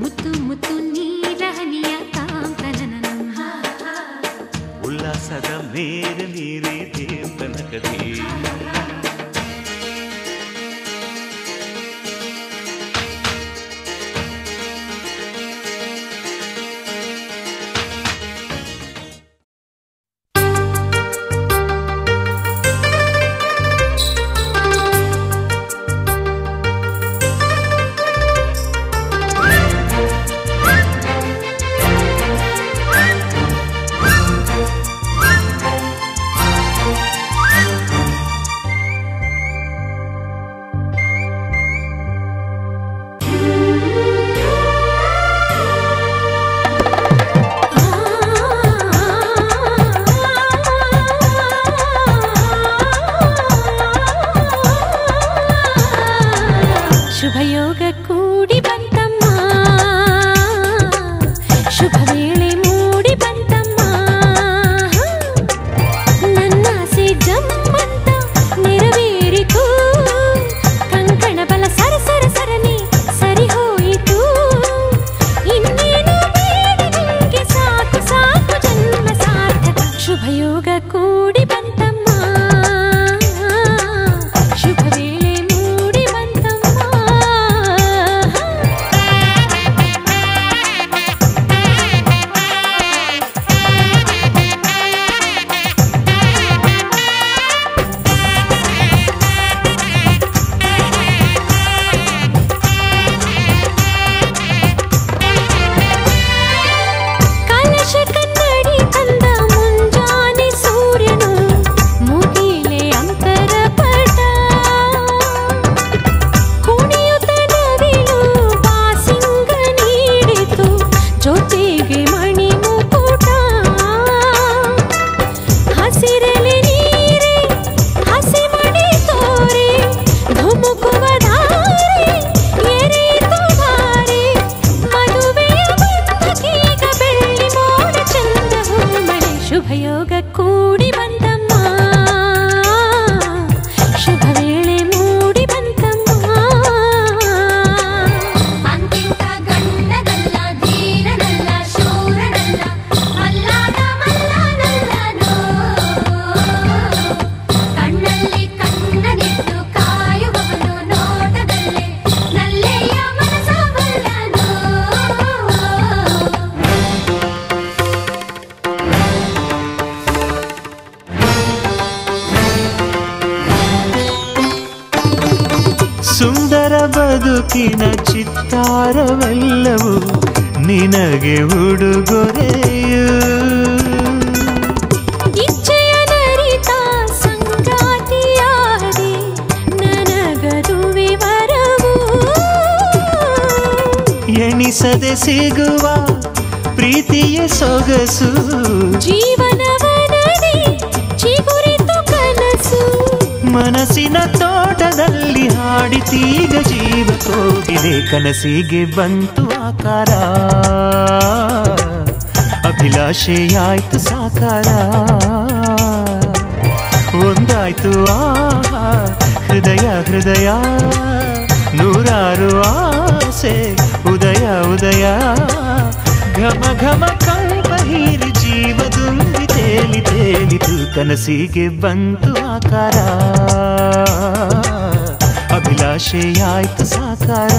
ಮುತ್ತು ಮುತ್ತು ನೀರ ಹನಿಯ ತಾಂತನನಂ ಉಲ್ಲಾಸದ ಮೇರೆ ಮೀರಿ ಧೀಂ ತನಕಧೀ ಶುಭಯೋಗ ಕೂಡಿ ಬಂತಮ್ಮ ಶುಭ ವೇಳೆ ಮೂಡಿ ಬಂತಮ್ಮ ನನ್ನಾಸೆ ಜಮ್ಮಂತ ನೆರವೇರಿತು ಕಂಕಣ ಬಲ ಸರ ಸರ ಸರನೆ ಸರಿ ಹೋಯಿತು ಇನ್ನೇನು ಬೇಡ ನಿಂಗೆ ಸಾಕು ಸಾಕು ಜನ್ಮ ಸಾರ್ಥಕ ಶುಭಯೋಗ ಕೂಡಿ ಬಂತಮ್ಮ ಶುಭ ವೇಳೆ ಮೂಡಿ ಬಂತಮ್ಮ ಕಲಶ ಕನ್ನಡಿ ತಂದ ಮುಂಜಾನೆ ಸೂರ್ಯನು ಮುಗಿಲೆ ಅಂತರ ಪಟ ಕುಣಿಯುತ್ತ ನವಿಲು ಬಾಸಿಂಗ ನೀಡಿತು ಜೊತೆಗೆ ಮಣಿ ಮುಕುಟ ಹಸಿರಲೆ ನೀರೆ ಹಸಿ ಮಣಿ ತೋರೆ ಧುಮುಕುವ ಧಾರೆ ಎರೆಯಿತು ಧಾರೆ ಮದುವೆಯ ಬಂಧಕೀಗ ಬೆಳ್ಳಿ ಮೋಡ ಚಂದ ಹೂಮಳೆ ಶುಭಯೋಗ ಕೂಡಿ ಬಂತಮ್ಮ ಶುಭ ವೇಳೆ ಮೂಡಿ ಬಂತಮ್ಮ ಅಂತಿಂತ ಗಂಡನಲ್ಲ ಧೀರನಲ್ಲ ಶೂರನಲ್ಲ ಅಲ್ಲಾದ ಮಲ್ಲನಲ್ಲನೋ ಕಣ್ಣಲ್ಲಿ ಕಣ್ಣನಿಟ್ಟು ಕಾಯುವವನು ನೋಟದಲ್ಲೇ ನಲ್ಲೆಯ ಮನಸವಲ್ಲನೋ ಸುಂದರ ಬದುಕಿನ ಚಿತ್ತಾರವೆಲ್ಲವೂ ನಿನಗೆ ಉಡುಗೊರೆಯು ಇಚ್ಛೆಯ ನರಿತ ಸಂಗಾತಿಯಾದೆ ನನಗದುವೆ ವರವು ಎಣಿಸದೆ ಸಿಗುವ ಪ್ರೀತಿಯ ಸೊಗಸು ಜೀವನವನದಿ ಚಿಗುರಿತು ಕನಸು ಮನಸ್ಸಿನ ತೋಟದಲ್ಲಿ ಹಾಡಿತೀಗ ಜೀವ ಕೋಗಿದೆ ಕನಸಿಗೆ ಬಂತು ಆಕಾರ ಅಭಿಲಾಷೆಯಾಯ್ತು ಸಾಕಾರ ಒಂದಾಯ್ತು ಆಹಾ ಹೃದಯ ಹೃದಯ ನೂರಾರು ಆಸೆ ಉದಯ ಉದಯ ಘಮ ಘಮ ಕಂಪ ಹೀರಿ ಜೀವದುಂಬಿ ತೇಲಿ ತೇಲಿತು ಕನಸಿಗೆ ಬಂತು ಆಕಾರ ಅಭಿಲಾಷೆಯಾಯ್ತು ಸಾಕಾರ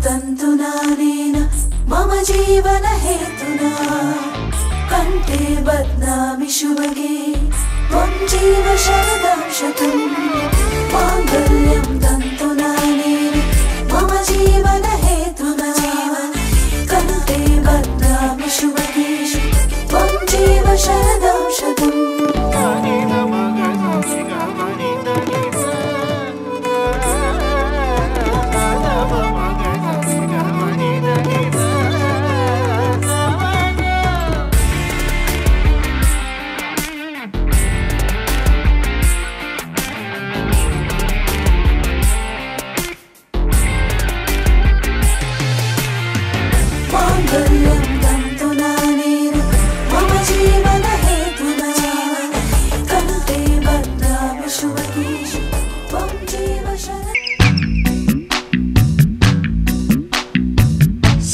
तन्तु नानेन मम जीवन हेतुना कण्ठे बध्नामि शुभगे त्वं जीव शरदां शतम् माङ्गल्यं तन्तु नानेन मम जीवन हेतुना कण्ठे बध्नामि शुभगे त्वं जीव शरदां शतम्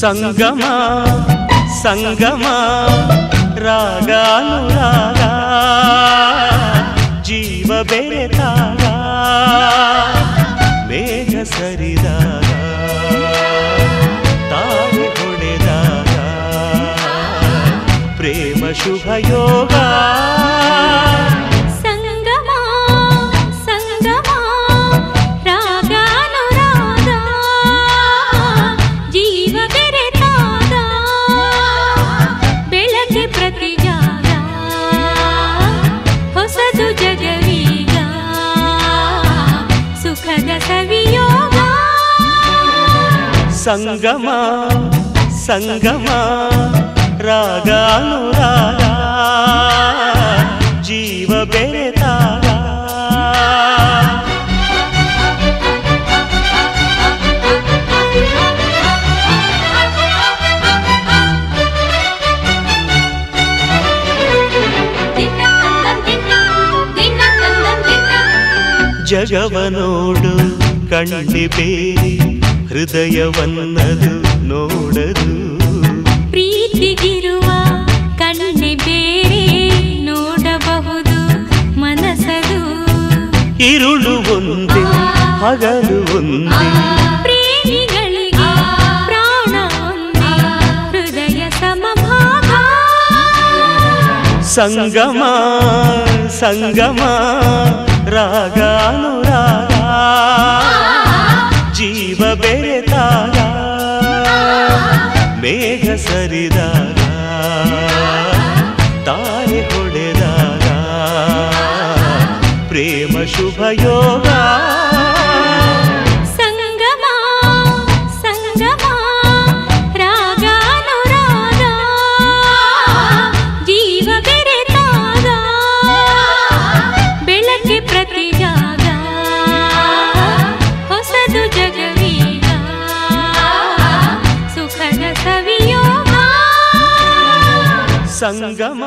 ಸಂಗಮ ಸಂಗಮ ರಾಗಾನುರಾಗ ಜೀವ ಬೆರೆತಾಗ ಮೇಘ ಸರಿದಾಗ ತಾರೆ ಹೊಡೆದಾಗ ಪ್ರೇಮ ಶುಭ ಯೋಗ ಸಂಗಮ ಸಂಗಮ ರಾಗಾನುರಾಗ ಜೀವ ಬೆರೆತಾಗ ಜಗವನೋಡು ಕಣ್ಣಿ ಬೇರೆ ಹೃದಯವನ್ನದು ನೋಡದು ಪ್ರೀತಿಗಿರುವ ಕಣ್ಣೆ ಬೇರೆ ನೋಡಬಹುದು ಮನಸದು ಇರುಳು ಒಂದೇ ಹಗಲು ಒಂದೇ ಪ್ರೇಮಿಗಳಿಗೆ ಪ್ರಾಣ ಒಂದೇ ಹೃದಯ ಸಮಭಾಗ ಸಂಗಮ ಸಂಗಮ ರಾಗಾನುರಾಗ ಜೀವ ಬೆರೆತಾಗ ಮೇಘ ಸರಿದಾಗ ತಾರೆ ಹೊಡೆದಾಗ ಪ್ರೇಮ ಶುಭ ಯೋಗ ಸಂಗಮ ಸಂಗಮ ರಾಗಾನುರಾಗ ಜೀವ ಬೆರೆತಾಗ ಬೆಳಗ್ಗೆ ಪ್ರತಿ ಜಾಗ ಹೊಸದು ಜಗವೀಗ ಸುಖದ ಸವಿಯೋಗ ಸಂಗಮ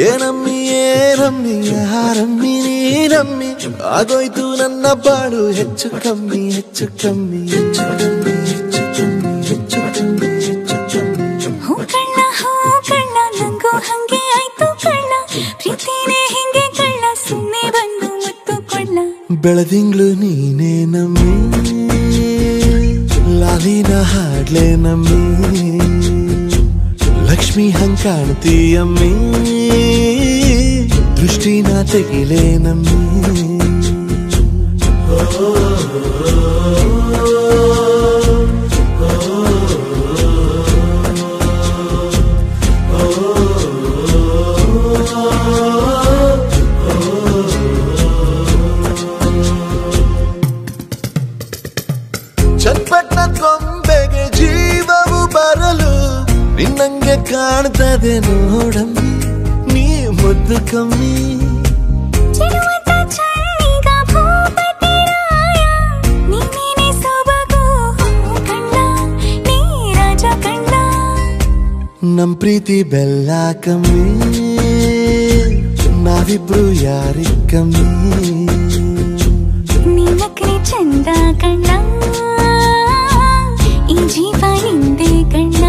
ಏನಮ್ಮಿ ಏನಮ್ಮಿ ಯಾರಮ್ಮಿ ನೀನಮ್ಮಿ ಆಗೋಯ್ತು ನನ್ನ ಬಾಳು ಹೆಚ್ಚು ಕಮ್ಮಿ ಹೆಚ್ಚು ಕಮ್ಮಿ ಹೆಚ್ಚು ಕಮ್ಮಿ ಹೆಚ್ಚು ಕಮ್ಮಿ ಹೆಚ್ಚು ಕಮ್ಮಿ ಹೆಚ್ಚು ಕಮ್ಮಿ ಹೂ ಕಳ್ಳ ನಂಗೂ ಹಂಗೆ ಆಯ್ತು ಕಳ್ಳ ಪ್ರೀತಿನೇ ಹಿಂಗೆ ಕಳ್ಳ ಸುಮ್ಮನೆ ಬಂದು ಮುತ್ತು ಕೊಳ್ಳ ಬೆಳದಿಂಗ್ಳು ನೀನೇ ನಮ್ಮಿ ಲಾಲಿನ ಹಾಡ್ಲೆ ನಮ್ಮಿ ಲಕ್ಷ್ಮಿ ಹಂಗ್ ಕಾಣ್ತೀಯಮ್ಮಿ ದೃಷ್ಟಿನ ತೆಗಿಲೇ ನಮ್ಮಿ ಚಟ್ಪಟ್ನ ಕೊಂಬೆಗೆ ಜೀವವು ಬರಲು ನಿನ್ನಂಗೆ ಕಾಣ್ತದೆ ನೋಡಮ್ಮಿ ನೀ ಮುದ್ದು ಕಮ್ಮಿ ನಮ್ ಪ್ರೀತಿ ಬೆಲ್ಲ ಕಮ್ಮಿ, ನಾವಿಬ್ರು ಯಾರಿಗ್ ಕಮ್ಮಿ. ನೀನಕ್ರೆ ಚಂದ ಕಣ್ಣ, ಈ ಜೀವ ನಿಂದೆ ಕಣ್ಣ.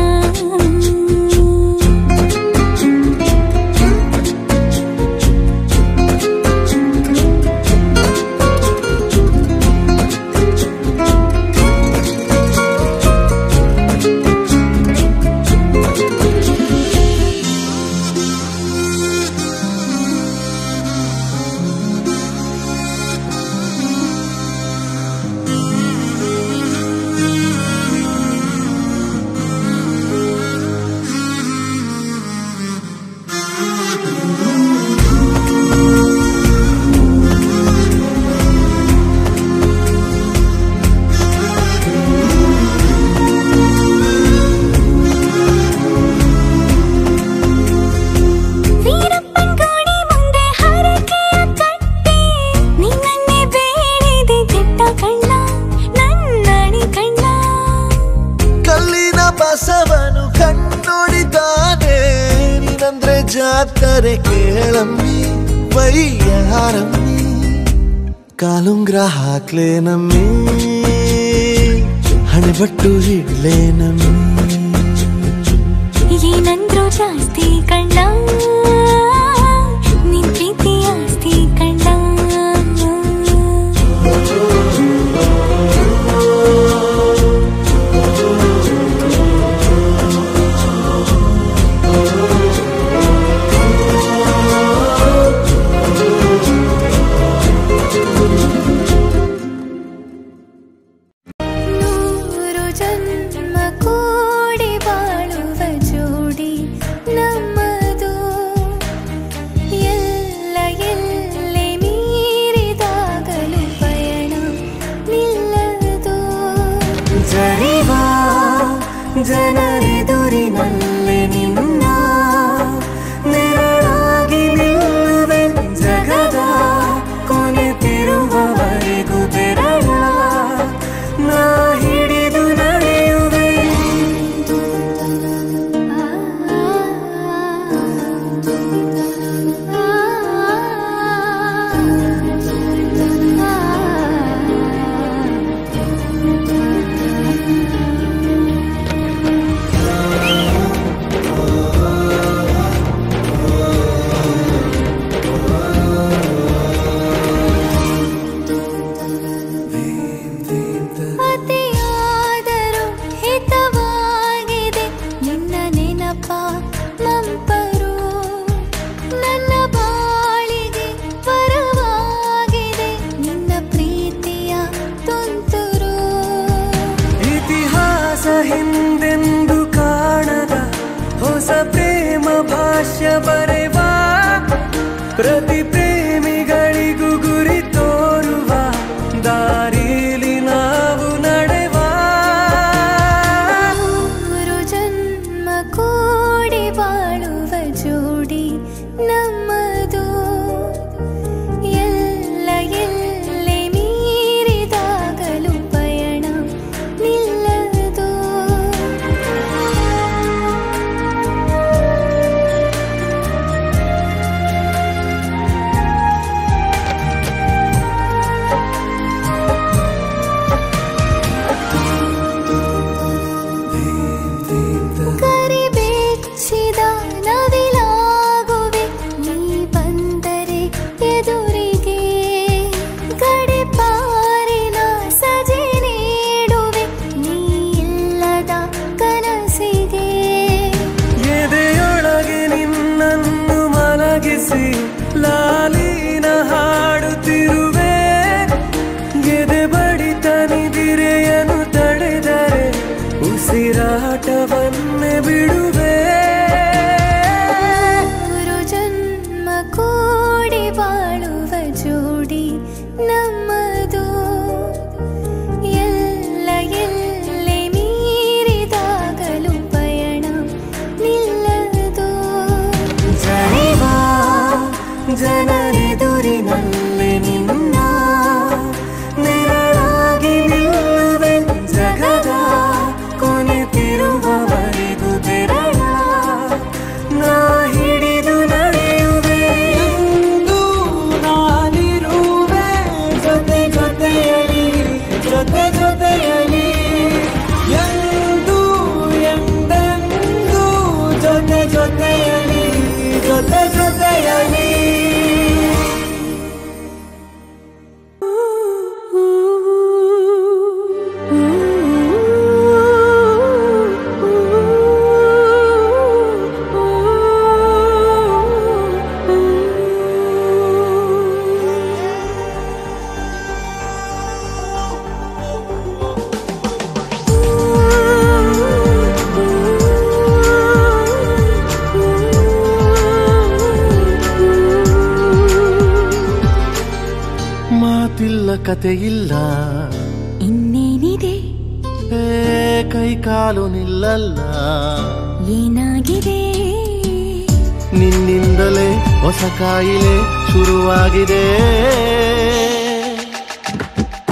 ಬಸವನು ಕಣ್ಣೊಡಿದಾನೆ ನೀನಂದ್ರೆ ಜಾತ್ರೆ ಕೇಳಮ್ಮಿ ವೈಯಾರಮ್ಮಿ. ಕಾಲುಂಗ್ರ ಹಾಕ್ಲೇ ನಮ್ಮಿ, ಹಣೆಬಟ್ಟು ಇಡ್ಲೇ ನಮ್ಮಿ. ಏನಂದ್ರು ಜಾಸ್ತಿ ಕಣ್ಣ, ನಿನ್ ಪ್ರೀತಿ ಆಸ್ತಿ ಕಣ್ಣ. ಜನರೆದುರಿನಲ್ಲಿ ನಿನ್ನ ನೆರಳಾಗಿ ನಿಲ್ಲುವೆ, ಜಗದ ಕೊನೆತಿರುವವರೆಗೂ ಬೆರಳ ನಾ ಹಿಡಿದು ನಡೆಯುವೆ. ಹಿಂದೆಂದು ಕಾಣದ ಹೊಸ ಪ್ರೇಮ ಭಾಷ್ಯ ಬರೆವ, ಪ್ರತಿ ಪ್ರೇಮಿಗಳಿಗೂ ಗುರಿ ತೋರುವ ದಾರಿಲಿ ನಾವು ನಡೆವ. ಮೂರು ಜನ್ಮ ಕೂಡಿ ಬಾಳುವ ಜೋಡಿ ನಮ್ಮದು, ಎಲ್ಲ ಎಲ್ಲೆ ಮೀರಿದಾಗಲೂ ಪಯಣ ನಿಲ್ಲದು. ಕರಿಬೆಚ್ಚಿದ ನವಿಲಾಗುವೆ ನೀ ಬಂದರೆ ಎದುರಿಗೆ, ಗಡಿಪಾರಿನ ಸಜೆ ನೀಡುವೆ ನೀ ಇಲ್ಲದ ಕನಸಿಗೆ. ಎದೆಯೊಳಗೆ ನಿನ್ನನ್ನು ಮಲಗಿಸಿ ಲಾಲಿನ ಹಾಡುತ್ತಿರುವೆ, ಎದೆ ಬಡಿತ ನಿದಿರೆಯನ್ನು ತಡೆದರೆ ಉಸಿರಾಟವನ್ನೇ ಬಿಡುವೆ. ಮೂರು ಜನ್ಮ ಕೂಡಿ ಬಾಳುವ ಜೋಡಿ ನಮ್ಮದು, ಎಲ್ಲ ಎಲ್ಲೆ ಮೀರಿದಾಗಲೂ ಪಯಣ ನಿಲ್ಲದು. ಜನರೆದುರಿನಲ್ಲಿ ನಿನ್ನ ನೆರಳಾಗಿ ನಿಲ್ಲುವೆ, ಜಗದ ಕೊನೆತಿರುವವರೆಗೂ ಬೆರಳ ಕತೆ ಇಲ್ಲ, ಇನ್ನೇನಿದೆ? ಕೈ ಕಾಲು ನಿಲ್ಲಲ್ಲ, ಏನಾಗಿದೆ? ನಿನ್ನಿಂದಲೇ ಹೊಸ ಕಾಯಿಲೆ ಶುರುವಾಗಿದೆ.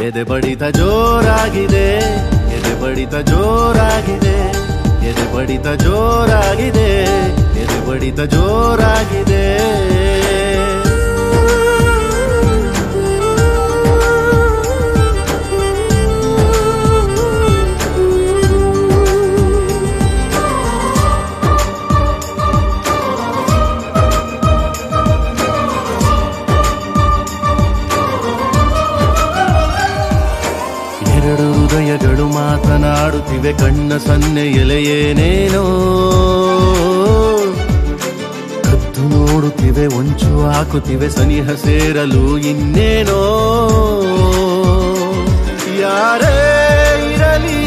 ಎದೆ ಬಡಿತ ಜೋರಾಗಿದೆ, ಎದೆ ಬಡಿತ ಜೋರಾಗಿದೆ, ಎದೆ ಬಡಿತ ಜೋರಾಗಿದೆ, ಎದೆ ಬಡಿತ ಜೋರಾಗಿದೆ. ಎರಡು ಹೃದಯಗಳು ಮಾತನಾಡುತ್ತಿವೆ, ಕಣ್ಣ ಸನ್ನೆ ಎಲೆಯೇನೇನೋ ಕದ್ದು ನೋಡುತ್ತಿವೆ, ಒಂಚು ಹಾಕುತ್ತಿವೆ, ಸನಿಹ ಸೇರಲು ಇನ್ನೇನೋ. ಯಾರೇ ಇರಲಿ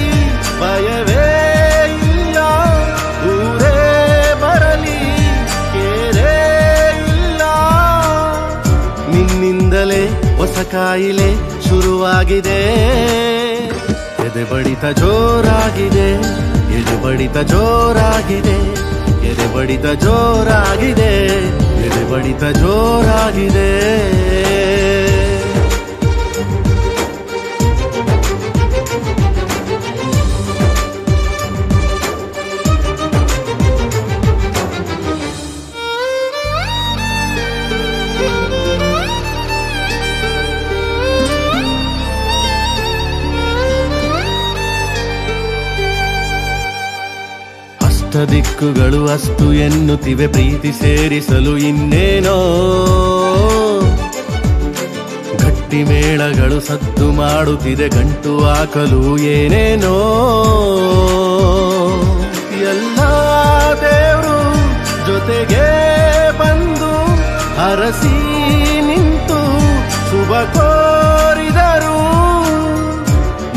ಭಯವೇ ಇಲ್ಲ, ಊರೇ ಬರಲಿ ಕೇರೇ ಇಲ್ಲ, ನಿನ್ನಿಂದಲೇ ಹೊಸ ಕಾಯಿಲೆ ಶುರುವಾಗಿದೆ. ಎದೆ ಬಡಿತ ಜೋರಾಗಿದೆ, ಎದೆ ಬಡಿತ ಜೋರಾಗಿದೆ, ಎದೆ ಬಡಿತ ಜೋರಾಗಿದೆ, ಎದೆ ಬಡಿತ ಜೋರಾಗಿದೆ. ದಿಕ್ಕುಗಳು ಅಷ್ಟು ಎನ್ನುತ್ತಿವೆ, ಪ್ರೀತಿ ಸೇರಿಸಲು ಇನ್ನೇನೋ. ಗಟ್ಟಿ ಮೇಳಗಳು ಸದ್ದು ಮಾಡುತ್ತಿದೆ, ಗಂಟು ಹಾಕಲು ಏನೇನೋ. ಎಲ್ಲ ದೇವರು ಜೊತೆಗೆ ಬಂದು ಹರಸಿ ನಿಂತು ಶುಭ ಕೋರಿದರು,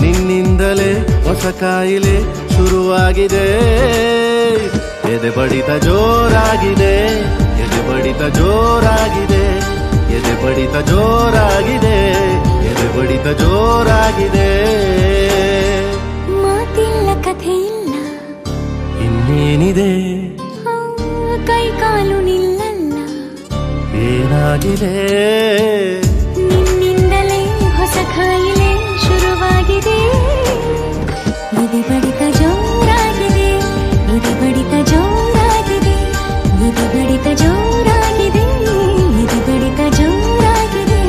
ನಿನ್ನಿಂದಲೇ ಹೊಸ ಕಾಯಿಲೆ ಶುರುವಾಗಿದೆ. ಎದೆ ಬಡಿತ ಜೋರಾಗಿದೆ, ಎದೆ ಬಡಿತ ಜೋರಾಗಿದೆ, ಎದೆ ಬಡಿತ ಜೋರಾಗಿದೆ, ಎದೆ ಬಡಿತ ಜೋರಾಗಿದೆ. ಮಾತಿಲ್ಲ, ಕಥೆ ಇಲ್ಲ, ಇನ್ನೇನಿದೆ? ಕೈ ಕಾಲು ನಿಲ್ಲಲ್ಲ, ಏನಾಗಿದೆ? ನಿನ್ನಿಂದಲೇ ಹೊಸ ಕಾಯಿಲೆ ಶುರುವಾಗಿದೆ. ಎದೆ ಬಡಿತ ಜೋರಾಗಿದೆ, ಎದೆ ಬಡಿತ ಜೋರಾಗಿದೆ, ಎದೆ ಬಡಿತ ಜೋರಾಗಿದೆ, ಎದೆ ಬಡಿತ ಜೋರಾಗಿದೆ.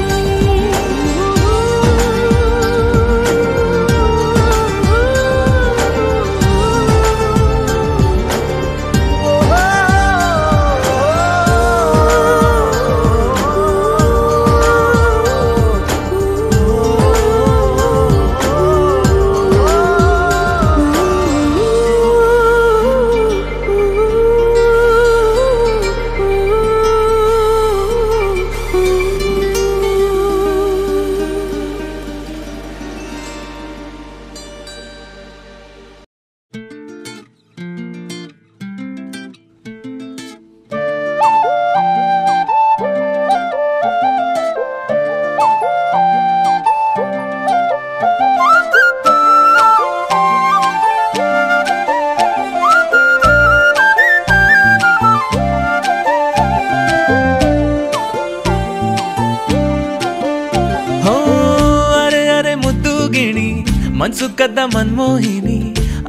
ಮನ್ಸು ಕದ್ದ ಮನ್ಮೋಹಿನಿ,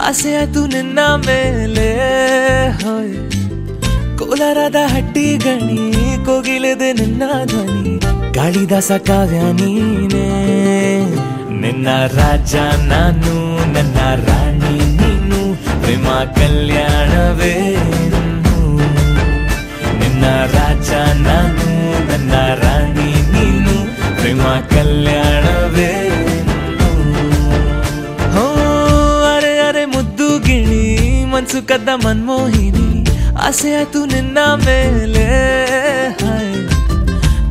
ಆಸೆ ಆಯ್ತು ನಿನ್ನ ಮೇಲೆ. ಹೋಯ್ ಕೋಲಾರದ ಹಟ್ಟಿ ಗಣಿ, ಕೋಗಿಲೆದೆ ನಿನ್ನ ಧ್ವನಿ, ಕಾಳಿದಾಸ ಕಾವ್ಯ ನೀನೇ. ನಿನ್ನ ರಾಜ ನಾನು, ನನ್ನ ರಾಣಿ ನೀನು, ಪ್ರೇಮ ಕಲ್ಯಾಣವೇ. ನಿನ್ನ ರಾಜ ನಾನು, ನನ್ನ ರಾಣಿ ನೀನು, ಪ್ರೇಮ ಕಲ್ಯಾಣವೇ. ಮನ್ಸು ಕದ್ದ ಮನ್ಮೋಹಿನಿ, ಆಸೆ ಆಯ್ತು ನಿನ್ನ ಮೇಲೆ.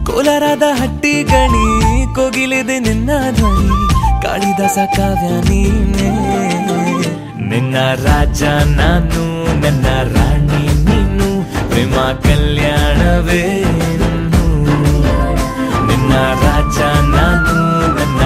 ಕೋಲಾರದ ಹಟ್ಟಿ ಗಣಿ, ಕೋಗಿಲಿದೆ ನಿನ್ನ ಧ್ವನಿ, ಕಾಳಿದಾಸ ಕಾವ್ಯ ನೀನೇ. ನಿನ್ನ ರಾಜ ನಾನು, ನನ್ನ ರಾಣಿ ನೀನು, ಪ್ರೇಮ ಕಲ್ಯಾಣವೇ. ನಿನ್ನ ರಾಜ ನಾನು, ನನ್ನ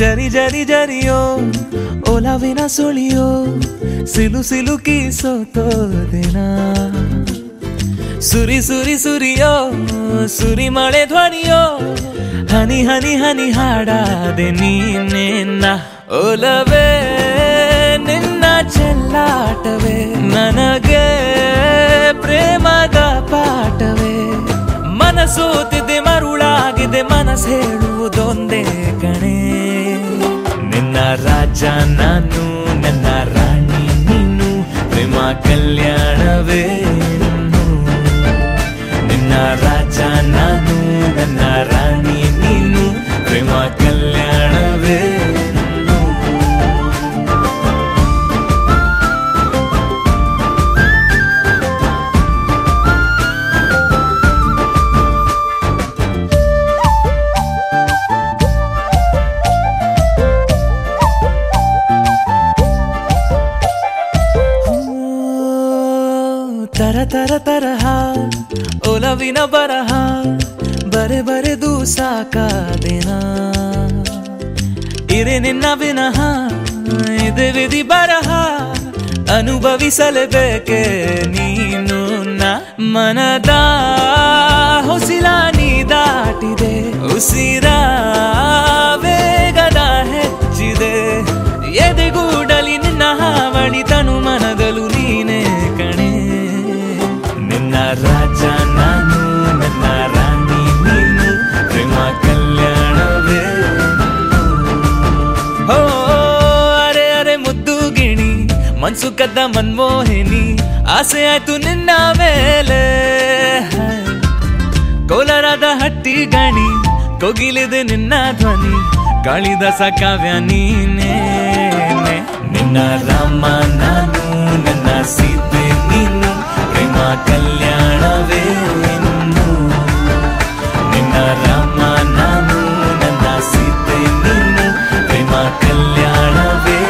ಜರಿ ಜರಿ ಜರಿಯೋ ಒಲವಿನ ಸುಳಿಯೋ ಸಿಲುಕಿ ಸೋತೋದೆನ ಸುರಿ ಸುರಿ ಸುರಿಯೋ ಸುರಿ ಮಳೆ ಧ್ವನಿಯೋ ಹನಿ ಹನಿ ಹನಿ ಹಾಡಾದೆ ನೀನೇನ ಒಲವೇ ನಿನ್ನ ಚೆಲ್ಲಾಟವೇ ನನಗೆ ಪ್ರೇಮದ ಪಾಠವೇ ಮನಸೋತಿದೆ ಮರುಳಾಗಿದೆ ಮನಸ್ಸು ಹೇಳುವುದೊಂದೇ ಕಣೆ ನಿನ್ನ ರಾಜ ನಾನು ನನ್ನ ರಾಣಿ ನೀನು ಪ್ರೇಮ ಕಲ್ಯಾಣವೇ ನಿನ್ನ ರಾಜ ನಾನು ನನ್ನ ರಾಣಿ ನೀನು ಪ್ರೇಮ ಕಲ್ಯಾಣವೇ ತರ ತರಹ ಒಲವಿನ ಬರಹ ಬರೆದು ಸಾಕಾದೆನ ಇರೆ ನಿನ್ನ ವಿನಃ ಇದೆ ವಿಧಿ ಬರಹ ಅನುಭವಿಸಲೇಬೇಕೆ ನೀನು ಮನದ ಹೊಸಿಲ ನೀ ದಾಟಿದೆ ಉಸಿರ ವೇಗದ ಹೆಚ್ಚಿದೆ ಎದೆಗೂಡಲಿ ನಿನ್ನ ಹಾವಳಿ ತನು ಮನದಲು ನೀನೇ ಕಣೆ ನಿನ್ನ ರಾಜ ನಾನು ನನ್ನ ರಾಣಿ ನೀನು ಪ್ರೇಮ ಕಲ್ಯಾಣವೇ ಹೋ ಅರೆ ಅರೆ ಮುದ್ದು ಗಿಣಿ ಮನ್ಸು ಕದ್ದ ಮನ್ಮೋಹಿನಿ ಆಸೆ ಆಯ್ತು ನಿನ್ನ ಮೇಲೆ ಕೋಲಾರದ ಹಟ್ಟಿ ಗಣಿ ಕೋಗಿಲಿದೆ ನಿನ್ನ ಧ್ವನಿ ಕಾಳಿದಾಸ ಕಾವ್ಯ ನೀನೇ ನಿನ್ನ ರಾಮ ನಾನು ನನ್ನ ಸೀತೆ ನೀನು ಪ್ರೇಮ ಕಲ್ಯಾಣವೇ ನಿನ್ನ ರಾಮ ನಾನು ನನ್ನ ಸೀತೆ ನೀನು ಪ್ರೇಮ ಕಲ್ಯಾಣವೇ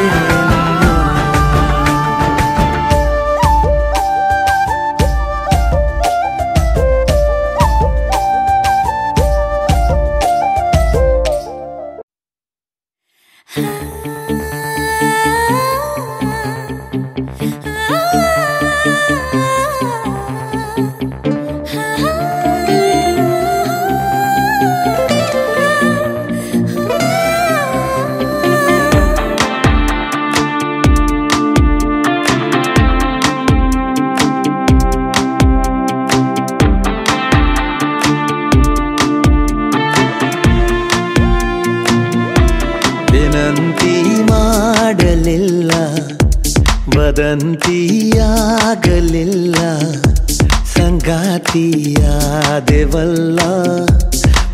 ವದಂತಿಯಾಗಲಿಲ್ಲ ಸಂಗಾತಿಯಾದೆವಲ್ಲ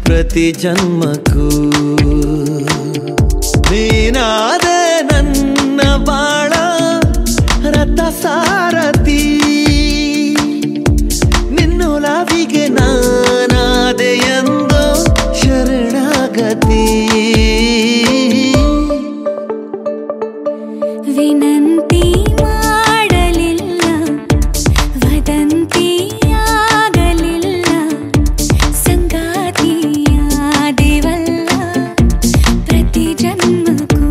ಪ್ರತಿ ಜನ್ಮಕ್ಕೂ ನೀನಾದೆ ನನ್ನ ಬಾಳ ರಥ ಸಾರಥಿ ನಿನ್ನೊಲವಿಗೆ ನಾನಾದೆ ಎಂದೋ ಶರಣಾಗತಿ ವಿನಂತಿ ಮಾಡಲಿಲ್ಲ ವದಂತಿಯಾಗಲಿಲ್ಲ ಸಂಗಾತಿಯಾದೆವಲ್ಲ ಪ್ರತಿ ಜನ್ಮಕ್ಕೂ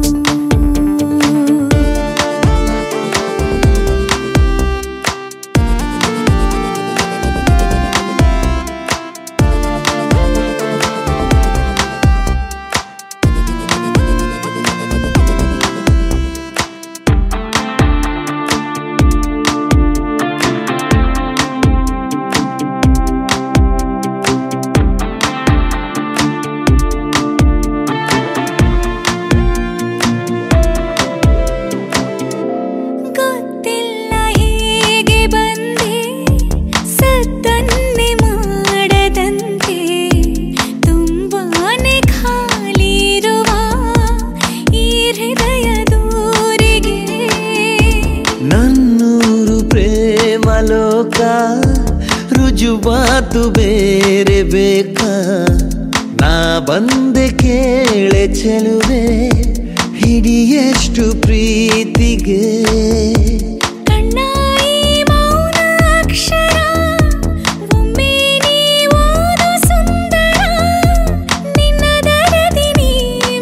ರುಜುವಾತು ಬೇರೆ ಬೇಕಾ ನಾ ಬಂದೆ ಕೇಳೆ ಚೆಲುವೆ ಹಿಡಿಯಷ್ಟು ಪ್ರೀತಿಗೆ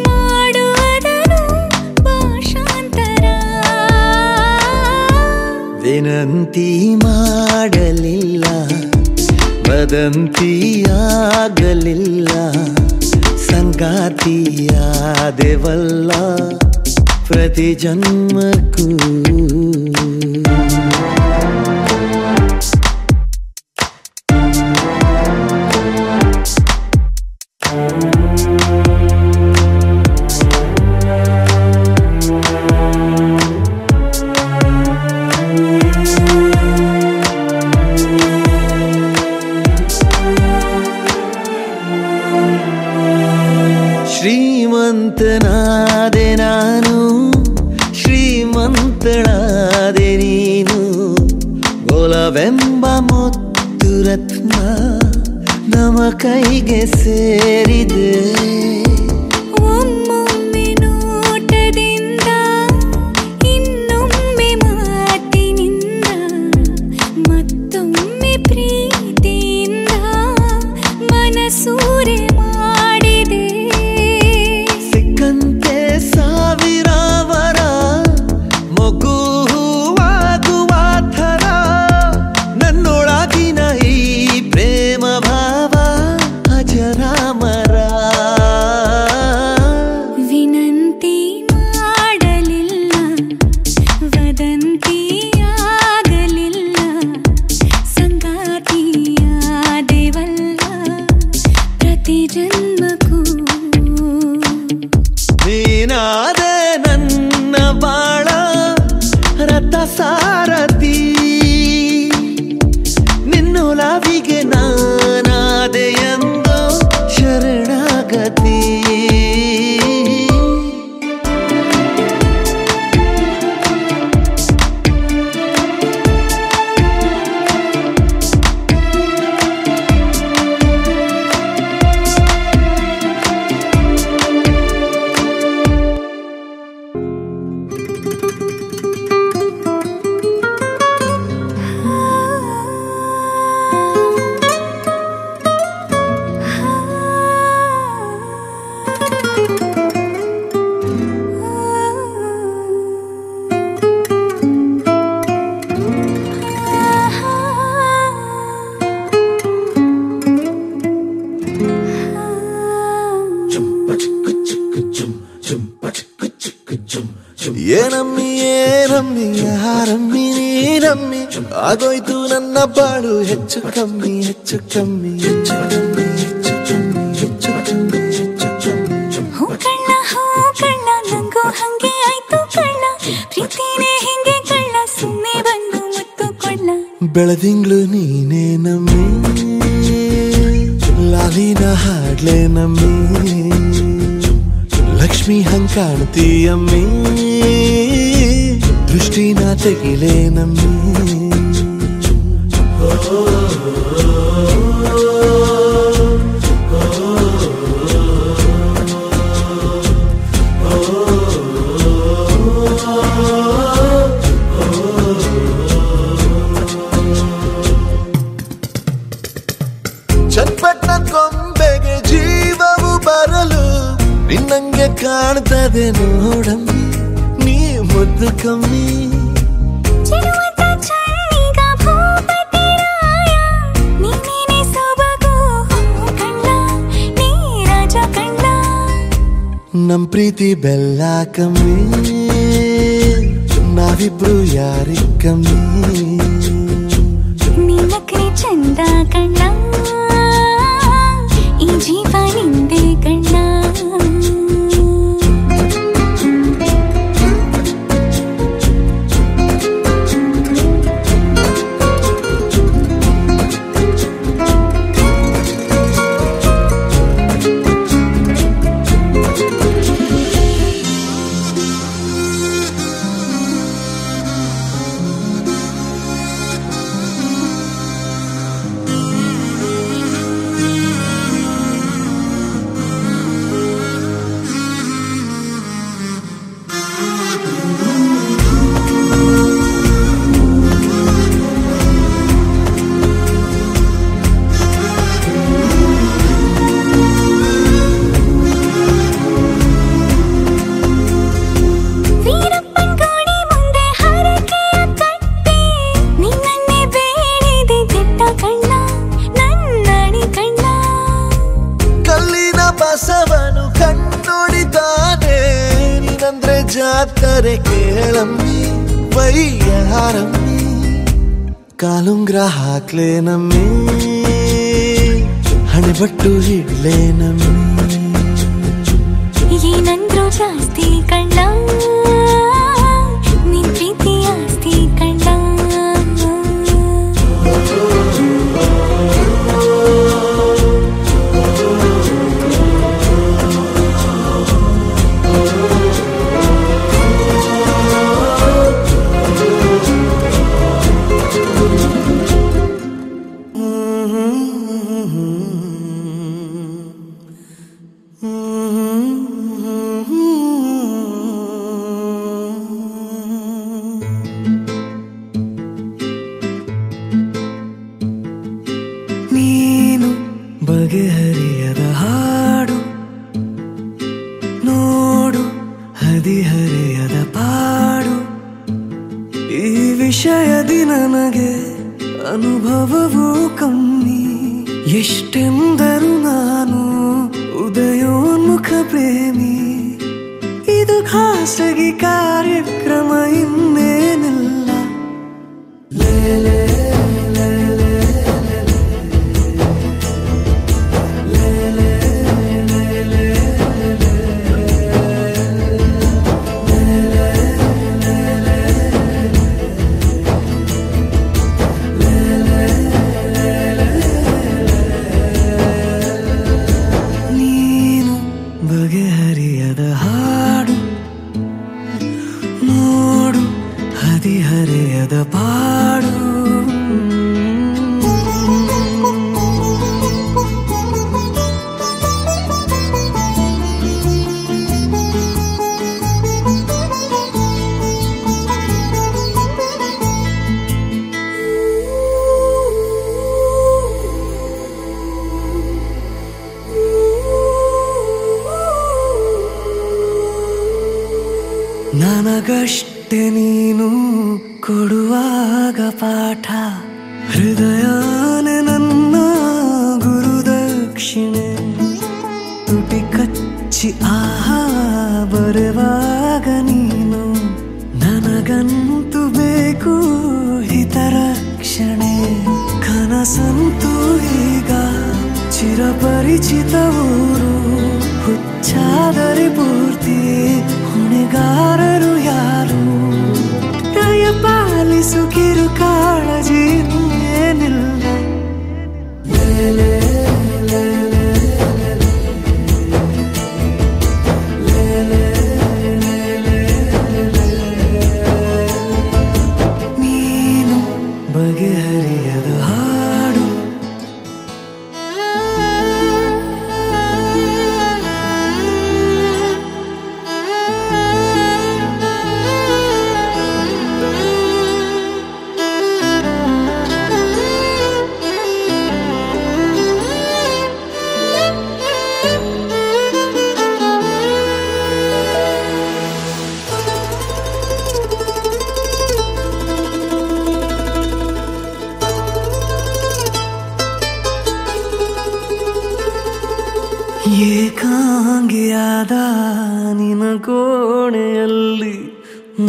ಮಾಡುವ ವಿನಂತಿ ಮಾಡಲಿಲ್ಲ, ವದಂತಿಯಾಗಲಿಲ್ಲ, ಸಂಗಾತಿಯಾದೆವಲ್ಲ ಪ್ರತಿ ಜನ್ಮಕ್ಕೂ. ಶ್ರೀಮಂತನಾದೆ ನಾನು, ಶ್ರೀಮಂತಳಾದೆ ನೀನು, ಒಲವೆಂಬ ಮುತ್ತು ರತ್ನ ನಮ್ಮ ಕೈಗೆ ಸೇರಿದೆ. ಒಮ್ಮೊಮ್ಮೆ ನೋಟದಿಂದ, ಇನ್ನೊಮ್ಮೆ ಮಾತಿನಿಂದ, ಮತ್ತೊಮ್ಮೆ ಪ್ರೀತಿಯಿಂದ ಮನಸೂರೆ ಮಾಡಿದೆ. ಸಿಕ್ಕಂತೆ ಸಾವಿರ ವರ ಮಗುವಾಗುವ ಥರ ನನ್ನೊಳಗಿನ ಈ ಪ್ರೇಮ ಭಾವ ಅಜರಾಮರ. ವಿನಂತಿ ಮಾಡಲಿಲ್ಲ, ವದಂತಿಯಾಗಲಿಲ್ಲ, ಸಂಗಾತಿಯಾದೆವಲ್ಲ ಪ್ರತಿ ಜನ್ಮಕ್ಕೂ. ನೀನಾದೆ ನನ್ನ ಬಾಳ ರಥ ಸಾರಥಿ, ನಿನ್ನೊಲವಿಗೆ ನಾನಾದೆ ಎಂದು ಶರಣಾಗತಿ. ಏನಮ್ಮಿ ಏನಮ್ಮಿ ಯಾರಮ್ಮಿ ನೀನಮ್ಮಿ, ಆಗೋಯ್ತು ನನ್ನ ಬಾಳು ಹೆಚ್ಚು ಕಮ್ಮಿ ಹೆಚ್ಚು ಕಮ್ಮಿ ಹೆಚ್ಚು ಕಮ್ಮಿ ಹೆಚ್ಚು ಕಮ್ಮಿ ಹೆಚ್ಚು ಕಮ್ಮಿ ಹೆಚ್ಚು ಕಮ್ಮಿ. ಹೂ ಕಳ್ಳ ನಂಗೂ ಹಂಗೆ ಆಯ್ತು ಕಳ್ಳ, ಪ್ರೀತಿನೇ ಹಿಂಗೆ ಕಳ್ಳ, ಸುಮ್ಮನೆ ಬಂದು ಮುತ್ತು ಕೊಳ್ಳ. ಬೆಳದಿಂಗ್ಳು ನೀನೇ ನಮ್ಮಿ, ಲಾಲಿನ ಹಾಡ್ಲೆ ನಮ್ಮಿ, ಲಕ್ಷ್ಮಿ ಹಂಗ್ ಕಾಣ್ತೀಯಮ್ಮಿ, ದೃಷ್ಟಿನ ತೆಗಿಲೆ ನಮ್ಮಿ. ಚಟ್ಪಟ್ನ ಕೊಂಬೆಗೆ ಜೀವವು ಬರಲು ನಿನ್ನಂಗೆ ಕಾಣ್ತದೆ ನೋಡಮ್ಮಿ, ನೀ ಮುದ್ದು ಕಮ್ಮಿ. ಚಿರುವಂತ ಚಳ್ಳಿಗ ಭೂಪತಿರಾಯ, ನೀನೇನೆ ಸೊಬಗು ಕಳ್ಳ, ನೀ ರಾಜ ಕಳ್ಳ. ನಮ್ ಪ್ರೀತಿ ಬೆಲ್ಲ ಕಮ್ಮಿ, ನಾವಿಬ್ರು ಯಾರಿ ಕಮ್ಮಿ. ನೀನಕ್ರೆ ಚಂದ ಕಣ್ಣ, ಈ ಜೀವ ನಿಂದೆ ಕಣ್ಣ. ಜಾತ್ರೆ ಕೇಳಮ್ಮಿ ವೈಯಾರಮ್ಮಿ ಕಾಲುಂಗ್ರ ಹಾಕ್ಲೇನಮ್ಮಿ ಹಣೆಬಟ್ಟು ಇಡ್ಲೇನಮ್ಮಿ ಏನಂದ್ರು ಜಾಸ್ತಿ ಕಣ್ಣ ನಿನ್ ಪ್ರೀತಿ ಆಸ್ತಿ ಕಣ್ಣ ನೀನು ಬಗೆಹರಿಯದ ಹಾಡು ನೋಡು ಹದಿಹರೆಯದ ಪಾಡು ಈ ವಿಷಯದಿ ನನಗೆ ಅನುಭವವೂ ಕಮ್ಮಿ ಎಷ್ಟೆಂದರೂ ನಾನು ಉದಯೋನ್ಮುಖ ಪ್ರೇಮಿ ಇದು ಖಾಸಗಿ ಕಾರ್ಯಕ್ರಮ ಇನ್ನೇನಿಲ್ಲ ಲೇಲೆ ಬಗೆಹರಿಯದ ಹಾಡು ನೋಡು ಹದಿಹರೆಯದ ಪಾಡು ನನಗಷ್ಟೆ ನೀನು ಕೊಡುವಾಗ ಪಾಠ ಹೃದಯನೇ ನನ್ನ ಗುರುದಕ್ಷಿಣೆ ತುಟಿ ಕಚ್ಚಿ ಆಹಾ ಬರುವಾಗ ನೀನು ನನಗಂತೂ ಬೇಕು ಹಿತರಕ್ಷಣೆ ಕನಸಂತೂ ಈಗ ಚಿರಪರಿಚಿತ ಊರು ಹುಚ್ಚಾದರೆ ಪೂರ್ತಿ ಹೊಣೆಗಾರರು ಯಾರು ದಯ ಪಾಲಿಸು ಕಿರು ಕಾಳಜಿ ಏನಿಲ್ಲ ಲೇಲೆ ನೀನು ಬಗೆಹರಿಯದ ಹಾಡು ಏಕಾಂಗಿಯಾದ ನಿನ ಕೋಣೆಯಲ್ಲಿ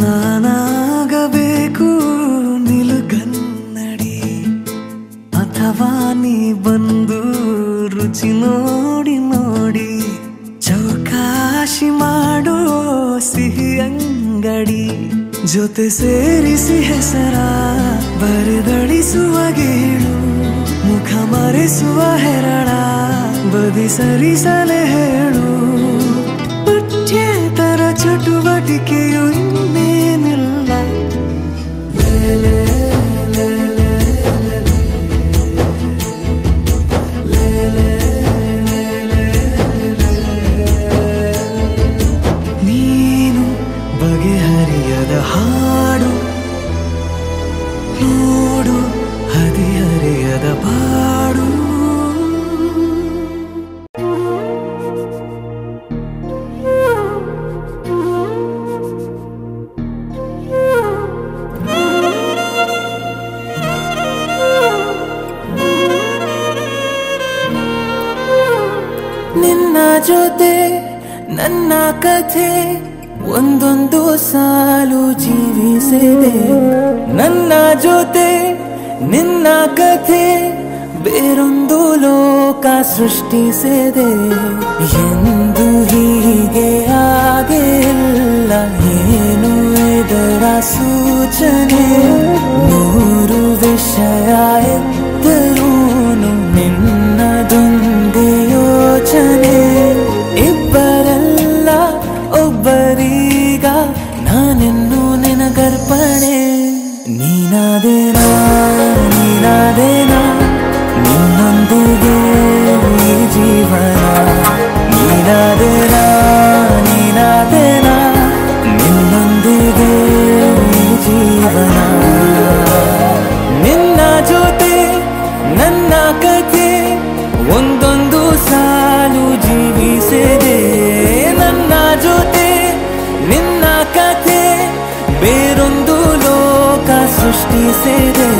ನಾನಾಗಬೇಕು ನಿಲುಗನ್ನಡಿ ಅಥವಾ ನೀ ಬಂದು ರುಚಿ ನೋಡಿ ನೋಡಿ ಚೌಕಾಶಿ ಮಾಡೋ ಸಿಹಿ ಅಂಗಡಿ ಜೊತೆ ಸೇರಿಸಿ ಹೆಸರ ಬರೆದಳಿಸುವ ಗೇಳು ಮುಖ ಮರೆಸುವ ಹೆರಳ ಬದಿ ಸರಿಸಲೆ ಹೇಳು ಪಠ್ಯೇತರ ಚಟುವಟಿಕೆಯು ಇನ್ನೇನಿಲ್ಲ ಲೇಲೆ ನೀನು ಬಗೆಹರಿಯದ ಹಾಡು ನೋಡು ಹದಿಹರೆಯದ ಪಾಡು ನಿನ್ನ ಜೊತೆ ನನ್ನ ಕಥೆ ಒಂದೊಂದು ಸಾಲು ಜೀವಿಸಿದೆ ನನ್ನ ಜೊತೆ ನಿನ್ನ ಕಥೆ ಬೇರೊಂದು ಲೋಕ ಸೃಷ್ಟಿಸಿದೆ ಎಂದು ಹೀಗೆ ಆಗಿಲ್ಲ ಏನು ಇದರ ಸೂಚನೆ ನೂರು ವಿಷಯ ಎತ್ತರೂನು ನಿನ್ನದೊಂದೇ ಯೋಚನೆ ಇಬ್ಬರಲ್ಲ ಒಬ್ಬರೀಗ ನಾನೆನ್ನು ನಿನಗರ್ಪಣೆ ನೀನಾದೇನಾ ನೀನಾದೇನಾ ನಿನ್ನೊಂದಿಗೆ ಈ ಜೀವನ ನೀನಾದೇನಾ ನೀನಾದೇನಾ ನಿನ್ನೊಂದಿಗೆ ಈ ಜೀವನ ನಿನ್ನ ಜೊತೆ ನನ್ನ ಕಥೆ ಒಂದೊಂದು ಸಾಲು ಜೀವಿಸಿದೆ ನನ್ನ ಜೊತೆ ನಿನ್ನ ಕಥೆ ಬೇರೊಂದು ಲೋಕ ಸೃಷ್ಟಿಸಿದೆ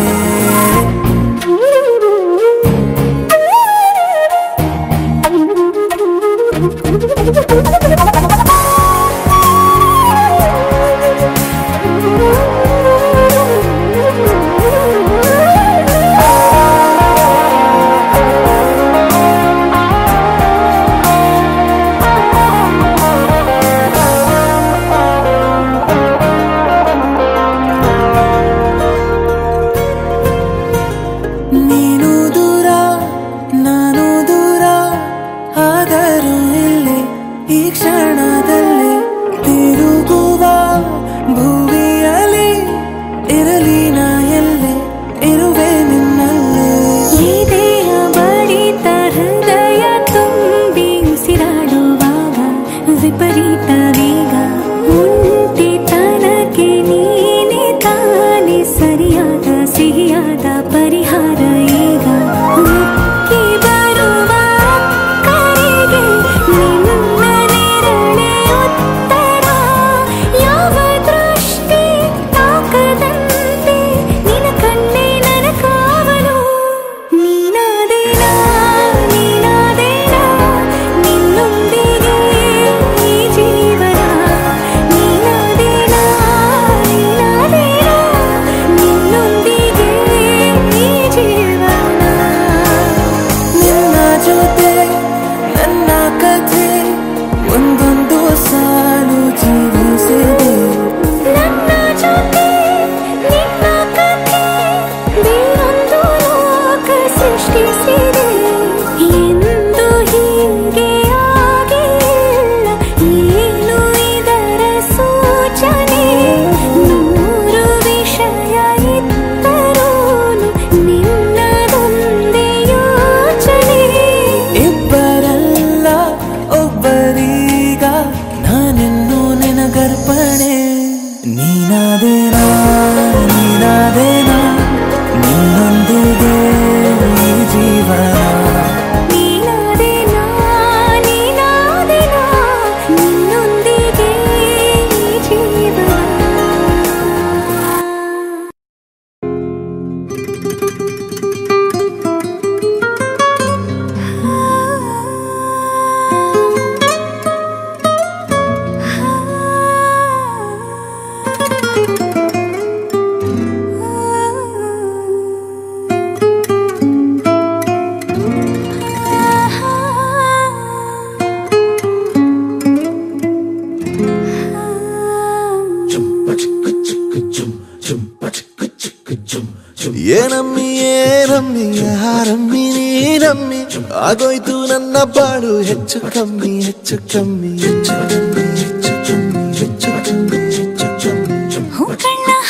ಆಗೋಯ್ತು ನನ್ನ ಬಾಳು ಹೆಚ್ಚು ಕಮ್ಮಿ ಹೆಚ್ಚು ಕಮ್ಮಿ ಹೆಚ್ಚು ಕಮ್ಮಿ ಹೆಚ್ಚು ಕಮ್ಮಿ ಹೆಚ್ಚು ಕಮ್ಮಿ ಹೆಚ್ಚು ಕಮ್ಮಿ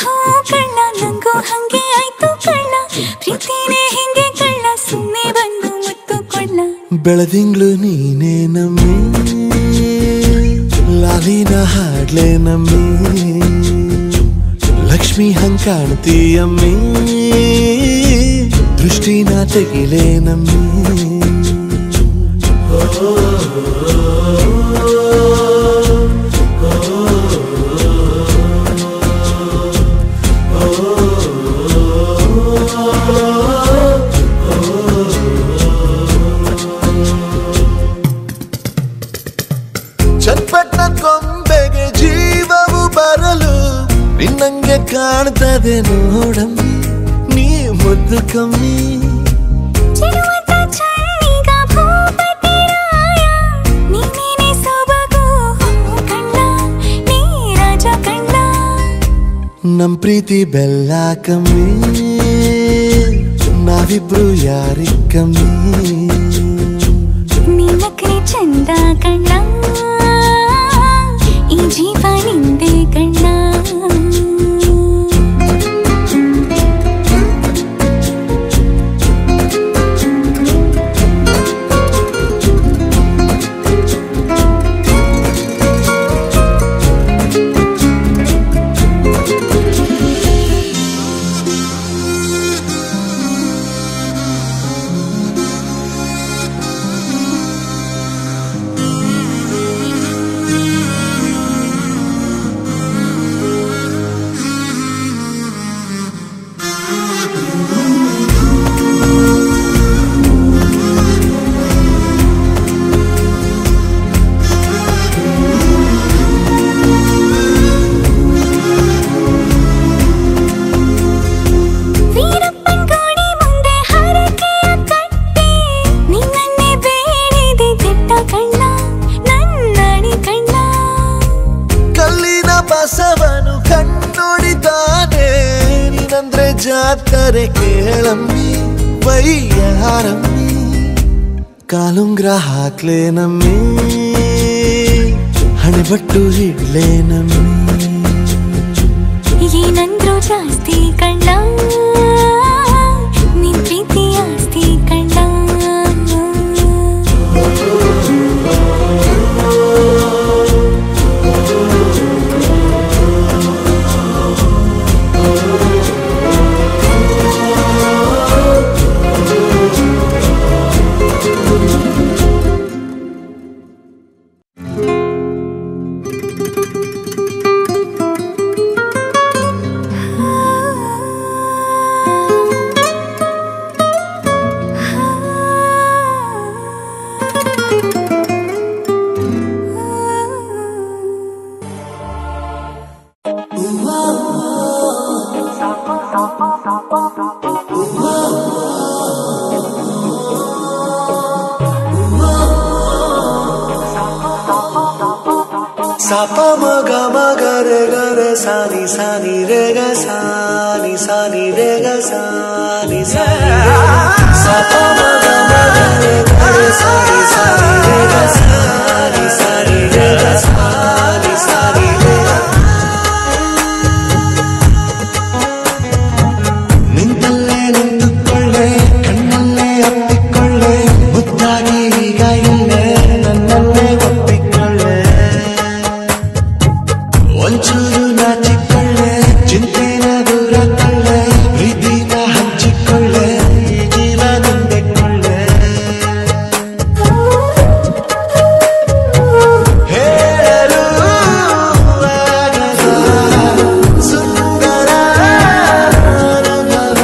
ಹೂ ಕಳ್ಳ ನಂಗೂ ಹಂಗೆ ಆಯ್ತು ಕಳ್ಳ ಪ್ರೀತಿನೇ ಹಿಂಗೆ ಕಳ್ಳ ಸುಮ್ಮನೆ ಬಂದು ಮುತ್ತು ಕೊಳ್ಳ ಬೆಳದಿಂಗ್ಳು ನೀನೇ ನಮ್ಮಿ ಲಾಲಿನ ಹಾಡ್ಲೆ ನಮ್ಮಿ ಲಕ್ಷ್ಮಿ ಹಂಗ್ ಕಾಣ್ತೀಯಮ್ಮಿ ದೃಷ್ಟಿನ ತೆಗಿಲೆ ನಮ್ಮಿ ಚಟ್ಪಟ್ಟ ಗೊಂಬೆಗೆ ಜೀವ ಕಾಣ್ತದೆ ನೋಡಮ್ಮಿ ನೀ ಮುದ್ದು ಕಮ್ಮಿ ಚಿರುವತ ಚಳ್ಳಿಗ ಭೂಪತಿರಾಯ ನೀನೇನೆ ಸೊಬಗು ಕಣ್ಣ ನೀ ರಾಜ ಕಣ್ಣ ನಮ್ ಪ್ರೀತಿ ಬೆಲ್ಲ ಕಮ್ಮಿ ನಾವಿಬ್ರು ಯಾರಿಗ್ ಕಮ್ಮಿ ನಿನ್ನಕ್ರೆ ಚಂದ ಕಣ್ಣ ಈ ಜೀವ ನಿಂದೆ ಕಣ್ಣ ಬಸವನು ಕಣ್ಣೊಡಿತಾನೆ ನೀನಂದ್ರೆ ಜಾತ್ರೆ ಕೇಳಮ್ಮಿ ವೈಯಾರಮ್ಮಿ ಕಾಲುಂಗ್ರ ಹಾಕ್ಲೇ ನಮ್ಮಿ ಹಣೆಬಟ್ಟು ಇಡ್ಲೇ ನಮ್ಮಿ ಏನಂದ್ರು ಜಾಸ್ತಿ ಕಣ್ಣ ನಿನ್ ಪ್ರೀತಿ ಆಸ್ತಿ ಕಣ್ಣ सापा मगा मगा रे गा रे सानी सानी रे गा सानी सानी रे गा सानी सानी सापा मगा मगा रे गा रे सानी सानी रे गा सानी सानी रे गा सानी सानी रे गा ನಿಂತಲ್ಲೇ ನಿಂತುಕೊಳ್ಳೆ ಕಣ್ಣಲ್ಲೇ ಅಪ್ಪಿಕೊಳ್ಳೆ ಮುದ್ದಾಗಿ ಈಗ ಇಲ್ಲೇ ನನ್ನನ್ನೇ ಒಪ್ಪಿಕೊಳ್ಳೆ ಒಂಚೂರು ನಾಚಿಕೊಳ್ಳೆ ಚಿಂತೆನ ದೂರ ತಳ್ಳೆ ಪ್ರೀತಿನ ಹಂಚಿಕೊಳ್ಳೆ ಈ ಜೀವ ನಿಂದೆಕೊಳ್ಳೆ ಹೇಳಲು ಆಗದ ಸುಂದರ ಅನುಭವ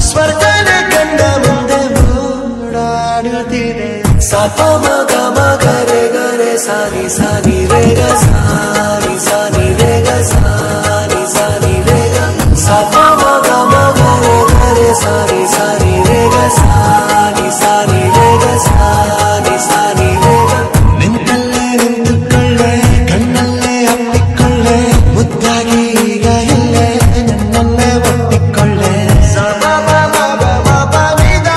ಸ್ವರ್ಗನೆ ಕಂಡ ಮುಂದೆ ಮೂಡಾಡುತ್ತಿದೆ ಸಾಪ ಮಗ ಮಗ ರೆ ಗರೆ ಸಾನಿ ಸಾನಿ ರೇ ಗ ಸಾನಿ ಸಾನಿ ರೇ ಗ ಸಾನಿ ಸಾನಿ ರೇ ಗ ಸಾಪ ಮಗ ಮಗ ರೆ ಗರೆ ಸಾನಿ ಸಾನಿ ರೇ ಗ ಸಾನಿ ಸಾನಿ ರೇ ಗ ಸಾನಿ ಸಾನಿ ರೇ ಗ ನಿಂತಲ್ಲೇ ನಿಂತುಕೊಳ್ಳೆ ಕಣ್ಣಲ್ಲೇ ಅಪ್ಪಿಕೊಳ್ಳೆ ಮುದ್ದಾಗಿ ಈಗ ಇಲ್ಲೇ ನನ್ನನ್ನೇ ಒಪ್ಪಿಕೊಳ್ಳೆ ಸಾಪ ಮಗ ಮಗ ನಿದ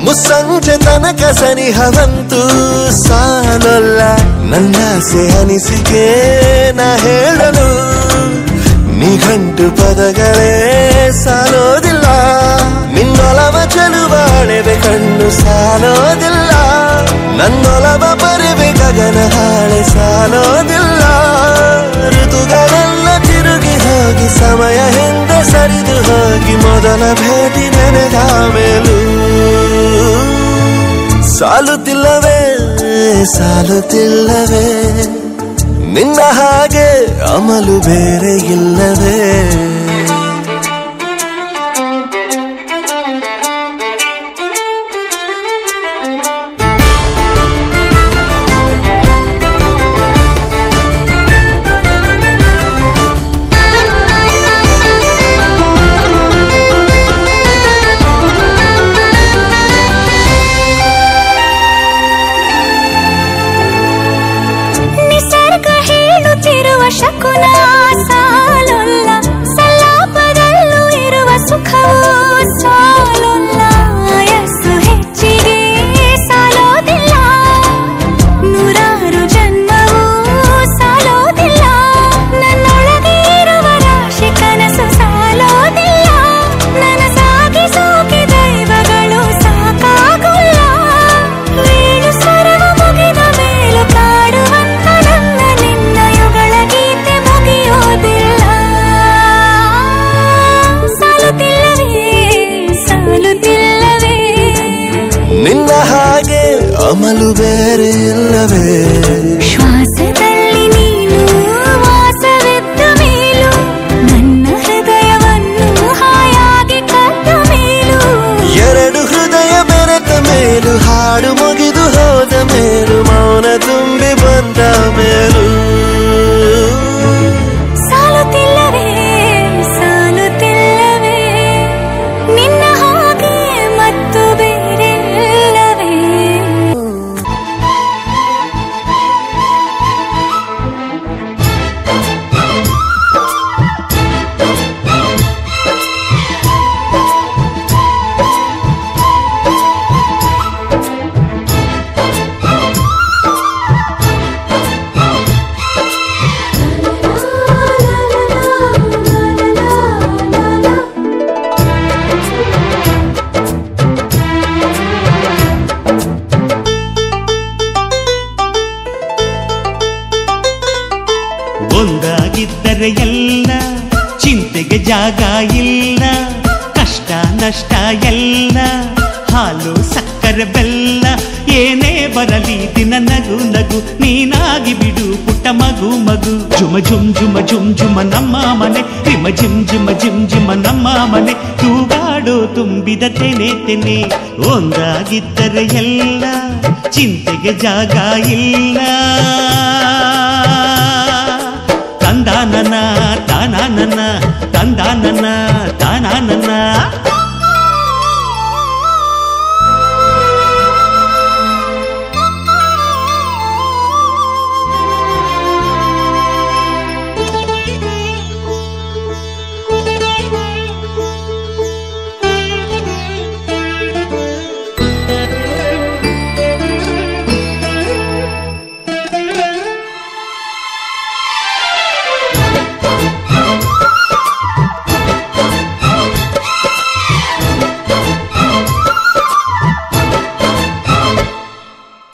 ಮುಸ್ಸಂಜೆ ತನಕ ಸನಿಹವಂತೂ ಸಾಲಲ್ಲ ನನ್ನಾಸೆ ಅನಿಸಿಕೆ ನಾ ಹೇಳಲು ನಿಘಂಟು ಪದಗಳೇ ಸಾಲೋದಿಲ್ಲ ನಿನ್ನೊಲವ ಚೆಲುವಾಳೆವೆ ಕಣ್ಣು ಸಾಲೋದಿಲ್ಲ ನನ್ನೊಲವ ಬರೆವೆ ಗಗನ ಹಾಳೆ ಸಾಲೋದಿಲ್ಲ ಋತುಗಳೆಲ್ಲ ತಿರುಗಿ ಹೋಗಿ ಸಮಯ ಹಿಂದೆ ಸರಿದು ಹೋಗಿ ಮೊದಲ ಭೇಟಿ ನೆನೆದ ಮೇಲೂ ಸಾಲುತ್ತಿಲ್ಲವೇ ಸಾಲುತ್ತಿಲ್ಲವೇ ನಿನ್ನ ಹಾಗೆ ಅಮಲು ಬೇರೆ ಇಲ್ಲವೇ ಶಕುನ ಸಾಲೊಲ್ಲ ಸಲಾಪದಲ್ಲೂ ಇರುವ ಸುಖವೂ ಸಾಲೊಲ್ಲ ಯಸ್ಸು ಹೆಚ್ಚಿಗೆ ಸಾಲೋದಿಲ್ಲ ನೂರಾರು ಜನ್ಮವೂ ಸಾಲೋದಿಲ್ಲ ನನ್ನೊಳಗೆ ಇರುವ ರಾಶಿ ಕನಸು ಸಾಲೋದಿಲ್ಲ ನನಸಾಗಿ ಸೋಕಿ ದೈವಗಳು ಸಾಕಾಗುಲ್ಲ ವೇಣು ಸ್ವರವ ಮುಗಿದ ಮೇಲೂ ಕಾಡುವಂತ ನನ್ನ ನಿನ್ನ ಯುಗಳ ಗೀತೆ ಮುಗಿಯೋದಿಲ್ಲ ಸಾಲುತ್ತಿಲ್ಲವೇ ಸಾಲುತ್ತಿಲ್ಲವೇ ನಿನ್ನ ಹಾಗೆ ಅಮಲು ಬೇರೆ ಇಲ್ಲವೇ ಶ್ವಾಸದಲ್ಲಿ ನೀನು ವಾಸವಿದ್ದ ಮೇಲೂ ನನ್ನ ಹೃದಯವನ್ನು ಹಾಯಾಗಿ ಕದ್ದ ಮೇಲೂ ಎರಡು ಹೃದಯ ಬೆರೆತ ಮೇಲೂ ಹಾಡು ಮುಗಿದು ಹೋದ ಮೇಲೂ ಮೌನ ತುಂಬಿ ಬಂದ ಮೇಲೂ ಒಂದಾಗಿದ್ದರೆ ಎಲ್ಲ ಚಿಂತೆಗೆ ಜಾಗ ಇಲ್ಲ, ಕಷ್ಟ ನಷ್ಟ ಎಲ್ಲ ಹಾಲು ಸಕ್ಕರೆ ಬೆಲ್ಲ ಏನೇ ಬರಲಿ ದಿನ ನಗು ನಗು ನೀನಾಗಿ ಬಿಡು ಪುಟ್ಟ ಮಗು ಮಗು. ಜುಮ ಜುಮ್ ಜುಮ ಜುಮ್ ಜುಮ ನಮ್ಮ ಮನೆ, ರಿಮ ಜಿಮ್ ಜಿಮ ಜಿಮ್ ಜಿಮ ನಮ್ಮ ಮನೆ, ತೂಗಾಡು ತುಂಬಿದ ತೆನೆ ತೆನೆ. ಒಂದಾಗಿದ್ದರೆ ಎಲ್ಲ ಚಿಂತೆಗೆ ಜಾಗ ಇಲ್ಲ. ತಂದಾನನ ತಾನಾನನ ತಂದಾನನ ತಾನಾನನ.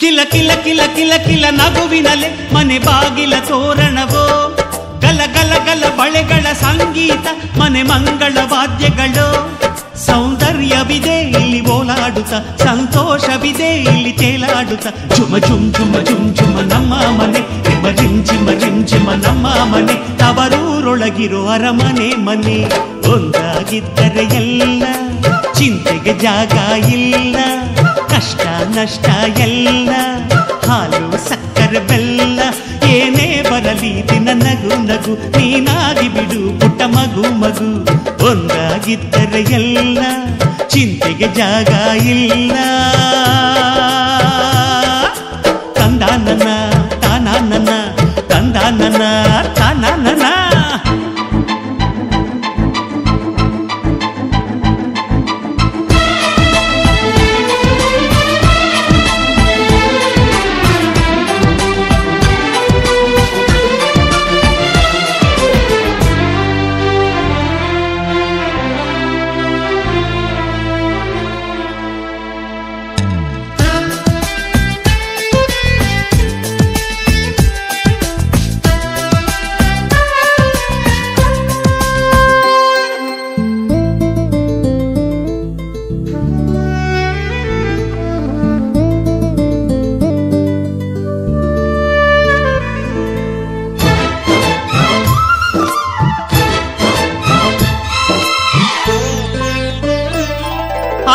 ಕಿಲ ಕಿಲ ಕಿಲ ಕಿಲ ಕಿಲ ನಗುವಿನಲೆ ಮನೆ ಬಾಗಿಲ ತೋರಣವೋ, ಗಲ ಗಲ ಗಲ ಬಳೆಗಳ ಸಂಗೀತ ಮನೆ ಮಂಗಳ ವಾದ್ಯಗಳು. ಸೌಂದರ್ಯವಿದೆ ಇಲ್ಲಿ ಓಲಾಡುತ್ತ, ಸಂತೋಷವಿದೆ ಇಲ್ಲಿ ತೇಲಾಡುತ್ತ. ಜುಮ ಜುಮ್ ಜುಮ ಜುಮ್ ಜುಮ ನಮ್ಮ ಮನೆ, ರಿಮ ರಿಮ್ ಜಿಮ ರಿಮ್ ಜಿಮ ನಮ್ಮ ಮನೆ, ತವರೂರೊಳಗಿರೋ ಅರಮನೆ ಮನೆ. ಒಂದಾಗಿದ್ದರೆ ಎಲ್ಲ ಚಿಂತೆಗೆ ಜಾಗ ಇಲ್ಲ, ಕಷ್ಟ ನಷ್ಟ ಎಲ್ಲ ಹಾಲು ಸಕ್ಕರೆ ಬೆಲ್ಲ ಏನೇ ಬರಲಿ ದಿನ ನಗು ನಗು ನೀನಾಗಿ ಬಿಡು ಪುಟ್ಟ ಮಗು ಮಗು. ಒಂದಾಗಿದ್ದರೆ ಎಲ್ಲ ಚಿಂತೆಗೆ ಜಾಗ ಇಲ್ಲ. ತಂದಾನನ ತಾನಾನನ ತಂದಾನನ ತಾನಾನನ.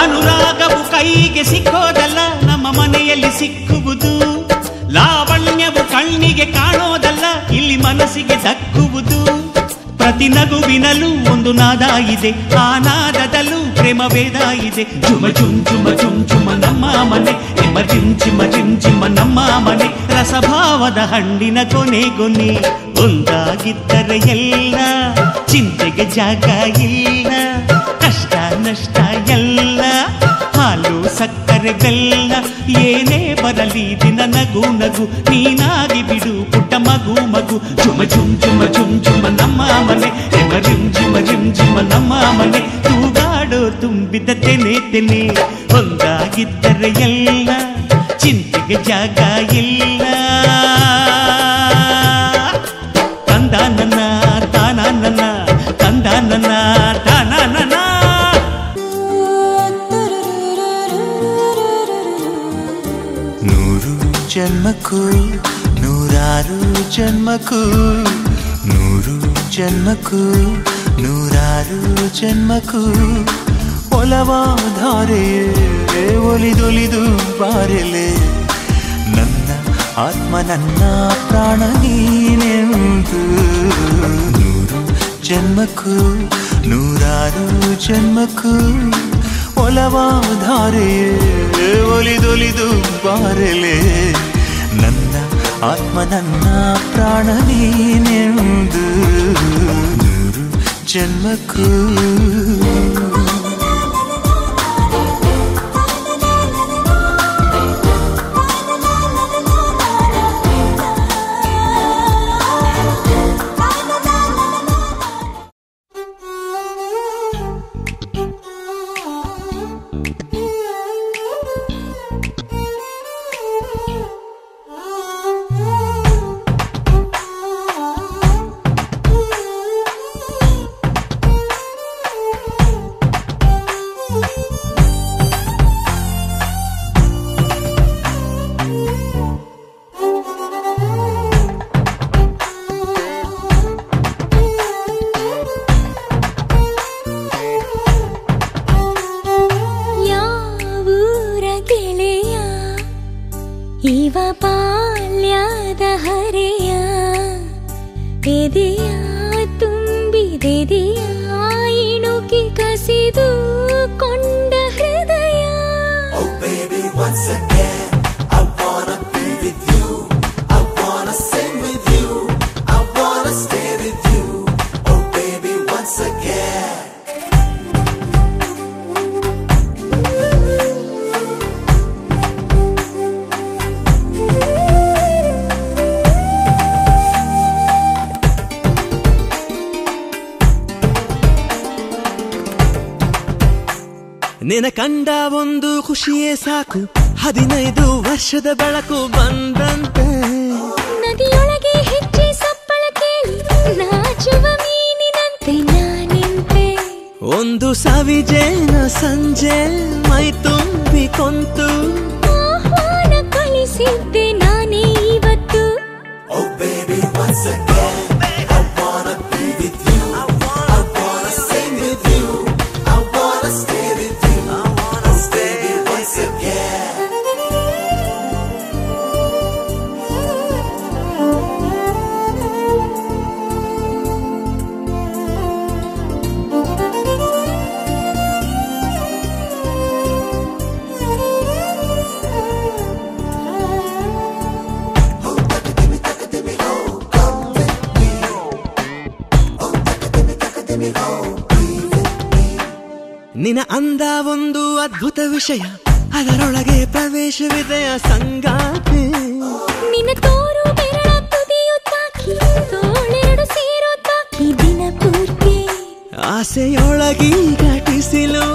ಅನುರಾಗವು ಕೈಗೆ ಸಿಕ್ಕೋದಲ್ಲ, ನಮ್ಮ ಮನೆಯಲ್ಲಿ ಸಿಕ್ಕುವುದು. ಲಾವಣ್ಯವು ಕಣ್ಣಿಗೆ ಕಾಣೋದಲ್ಲ, ಇಲ್ಲಿ ಮನಸ್ಸಿಗೆ ದಕ್ಕುವುದು. ಪ್ರತಿ ನಗುವಿನಲ್ಲೂ ಒಂದು ನಾದ ಇದೆ, ಆ ನಾದದಲ್ಲೂ ಪ್ರೇಮ ವೇದ ಇದೆ. ಜುಮ ಜುಮ್ ಜುಮ ಜುಮ್ ಜುಮ ನಮ್ಮ ಮನೆ, ರಿಮ ಜಿಮ್ ಜಿಮ ಜಿಮ್ ಜಿಮ ನಮ್ಮ ಮನೆ, ರಸಭಾವದ ಹಣ್ಣಿನ ಕೊನೆ ಕೊನೆ. ಒಂದಾಗಿದ್ದರೆ ಎಲ್ಲ ಚಿಂತೆಗೆ ಜಾಗ ಇಲ್ಲ, ಕಷ್ಟ ನಷ್ಟ ಎಲ್ಲ ಹಾಲು ಸಕ್ಕರೆ ಬೆಲ್ಲ ಏನೇ ಬರಲಿ ದಿನ ನಗು ನಗು ನೀನಾಗಿ ಬಿಡು ಪುಟ್ಟ ಮಗು ಮಗು. ಜುಮ ಜುಮ್ ಜುಮ ಜುಮ್ ಜುಮ ನಮ್ಮ ಮನೆ, ರಿಮ ರಿಮ್ ಜಿಮ ರಿಮ್ ಜಿಮ ನಮ್ಮ ಮನೆ, ತೂಗಾಡೋ ತುಂಬಿದ ತೆನೆ ತೆನೆ. ಒಂದಾಗಿದ್ದರೆ ಎಲ್ಲ ಚಿಂತೆಗೆ ಜಾಗ ಇಲ್ಲ. ತಂದಾನನ ತಾನಾನನ ತಂದಾನನ ತಾನಾನನ. ನೂರು ಜನ್ಮಕ್ಕೂ ನೂರಾರು ಜನ್ಮಕ್ಕೂ, ನೂರು ಜನ್ಮಕ್ಕೂ ನೂರಾರು ಜನ್ಮಕ್ಕೂ ಒಲವಾಧಾರೆಯೇ ಒಲಿದೊಲಿದು ಬಾರೆಲೆ. ನನ್ನ ಆತ್ಮ ನನ್ನ ಪ್ರಾಣ ನೀನೆಂದು. ನೂರು ಜನ್ಮಕ್ಕೂ ನೂರಾರು ಜನ್ಮಕ್ಕೂ ಒಲವಾಧಾರೆಯೇ ಒಲಿದೊಲಿದು ಬಾರೆಲೆ. ನನ್ನ ಆತ್ಮ ನನ್ನ ಪ್ರಾಣ ನೀನೆಂದು. ನೂರು ಜನ್ಮಕ್ಕೂ. ಎದೆಯ ತುಂಬಿದೆದೆಯ ಇಣುಕಿ ಕಸಿದು ಕೊಂಡ ಹೃದಯ. Oh baby, once again I wanna be with you, I wanna sing with you, I wanna stay with you. Oh baby, once again. ನಿನ ಕಂಡ ಒಂದು ಖುಷಿಯೇ ಸಾಕು, 15 ವರ್ಷದ ಬೆಳಕು ಬಂದಂತೆ. ನದಿಯೊಳಗೆ ಹೆಜ್ಜೆ ಸಪ್ಪಳ ಕೇಳಿ ನಾಚುವ ಮೀನಿನಂತೆ ನಾನಿಂತೆ. ಒಂದು ಸವಿಜೇನ ಸಂಜೆ ಮೈ ತುಂಬಿ ಕೊಂತು ಆಹ್ವಾನ ಕಳಿಸಿದ್ದೆ ನಾನೇ ಇವತ್ತು. Oh baby, once again I wanna be with you, I wanna sing with you, I wanna stay with you, I wanna stay once again. ನಿನ ಅಂದ ಒಂದು ಅದ್ಭುತ ವಿಷಯ, ಅದರೊಳಗೆ ಪ್ರವೇಶವಿದೆಯ ಸಂಗಾತಿ. ನಿನ್ನ ತೋರು ಬೆರಳ ತುದಿಯು ತಾಕಿ ತೋಳೆರಡು ಸೇರೋ ತಾಕಿ ದಿನ ಪೂರ್ತಿ. ಆಸೆಯೊಳಗಿ ಘಟಿಸಿಲು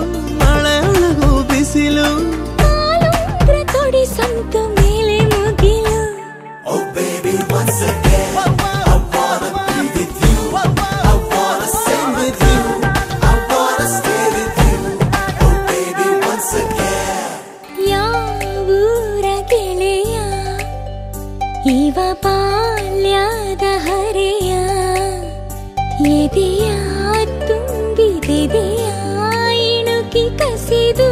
ಮಳೆಯೊಳಗೂ ಬಿಸಿಲು, ಕಾಲುಂಗ್ರ ತೊಡಿ ಸಂತ ಮೇಲೆ ಮುಗಿಲು. Oh baby, once again I wanna be with you, I wanna sing with you, I wanna stay with you. Oh baby, once again. ಯಾವೂರ ಗೆಳೆಯ ಇವ ಬಾಲ್ಯದ ಹರೆಯ, ಎದೆಯ ತುಂಬಿದೆದೆಯ ಇಣುಕಿ ಕಸಿದು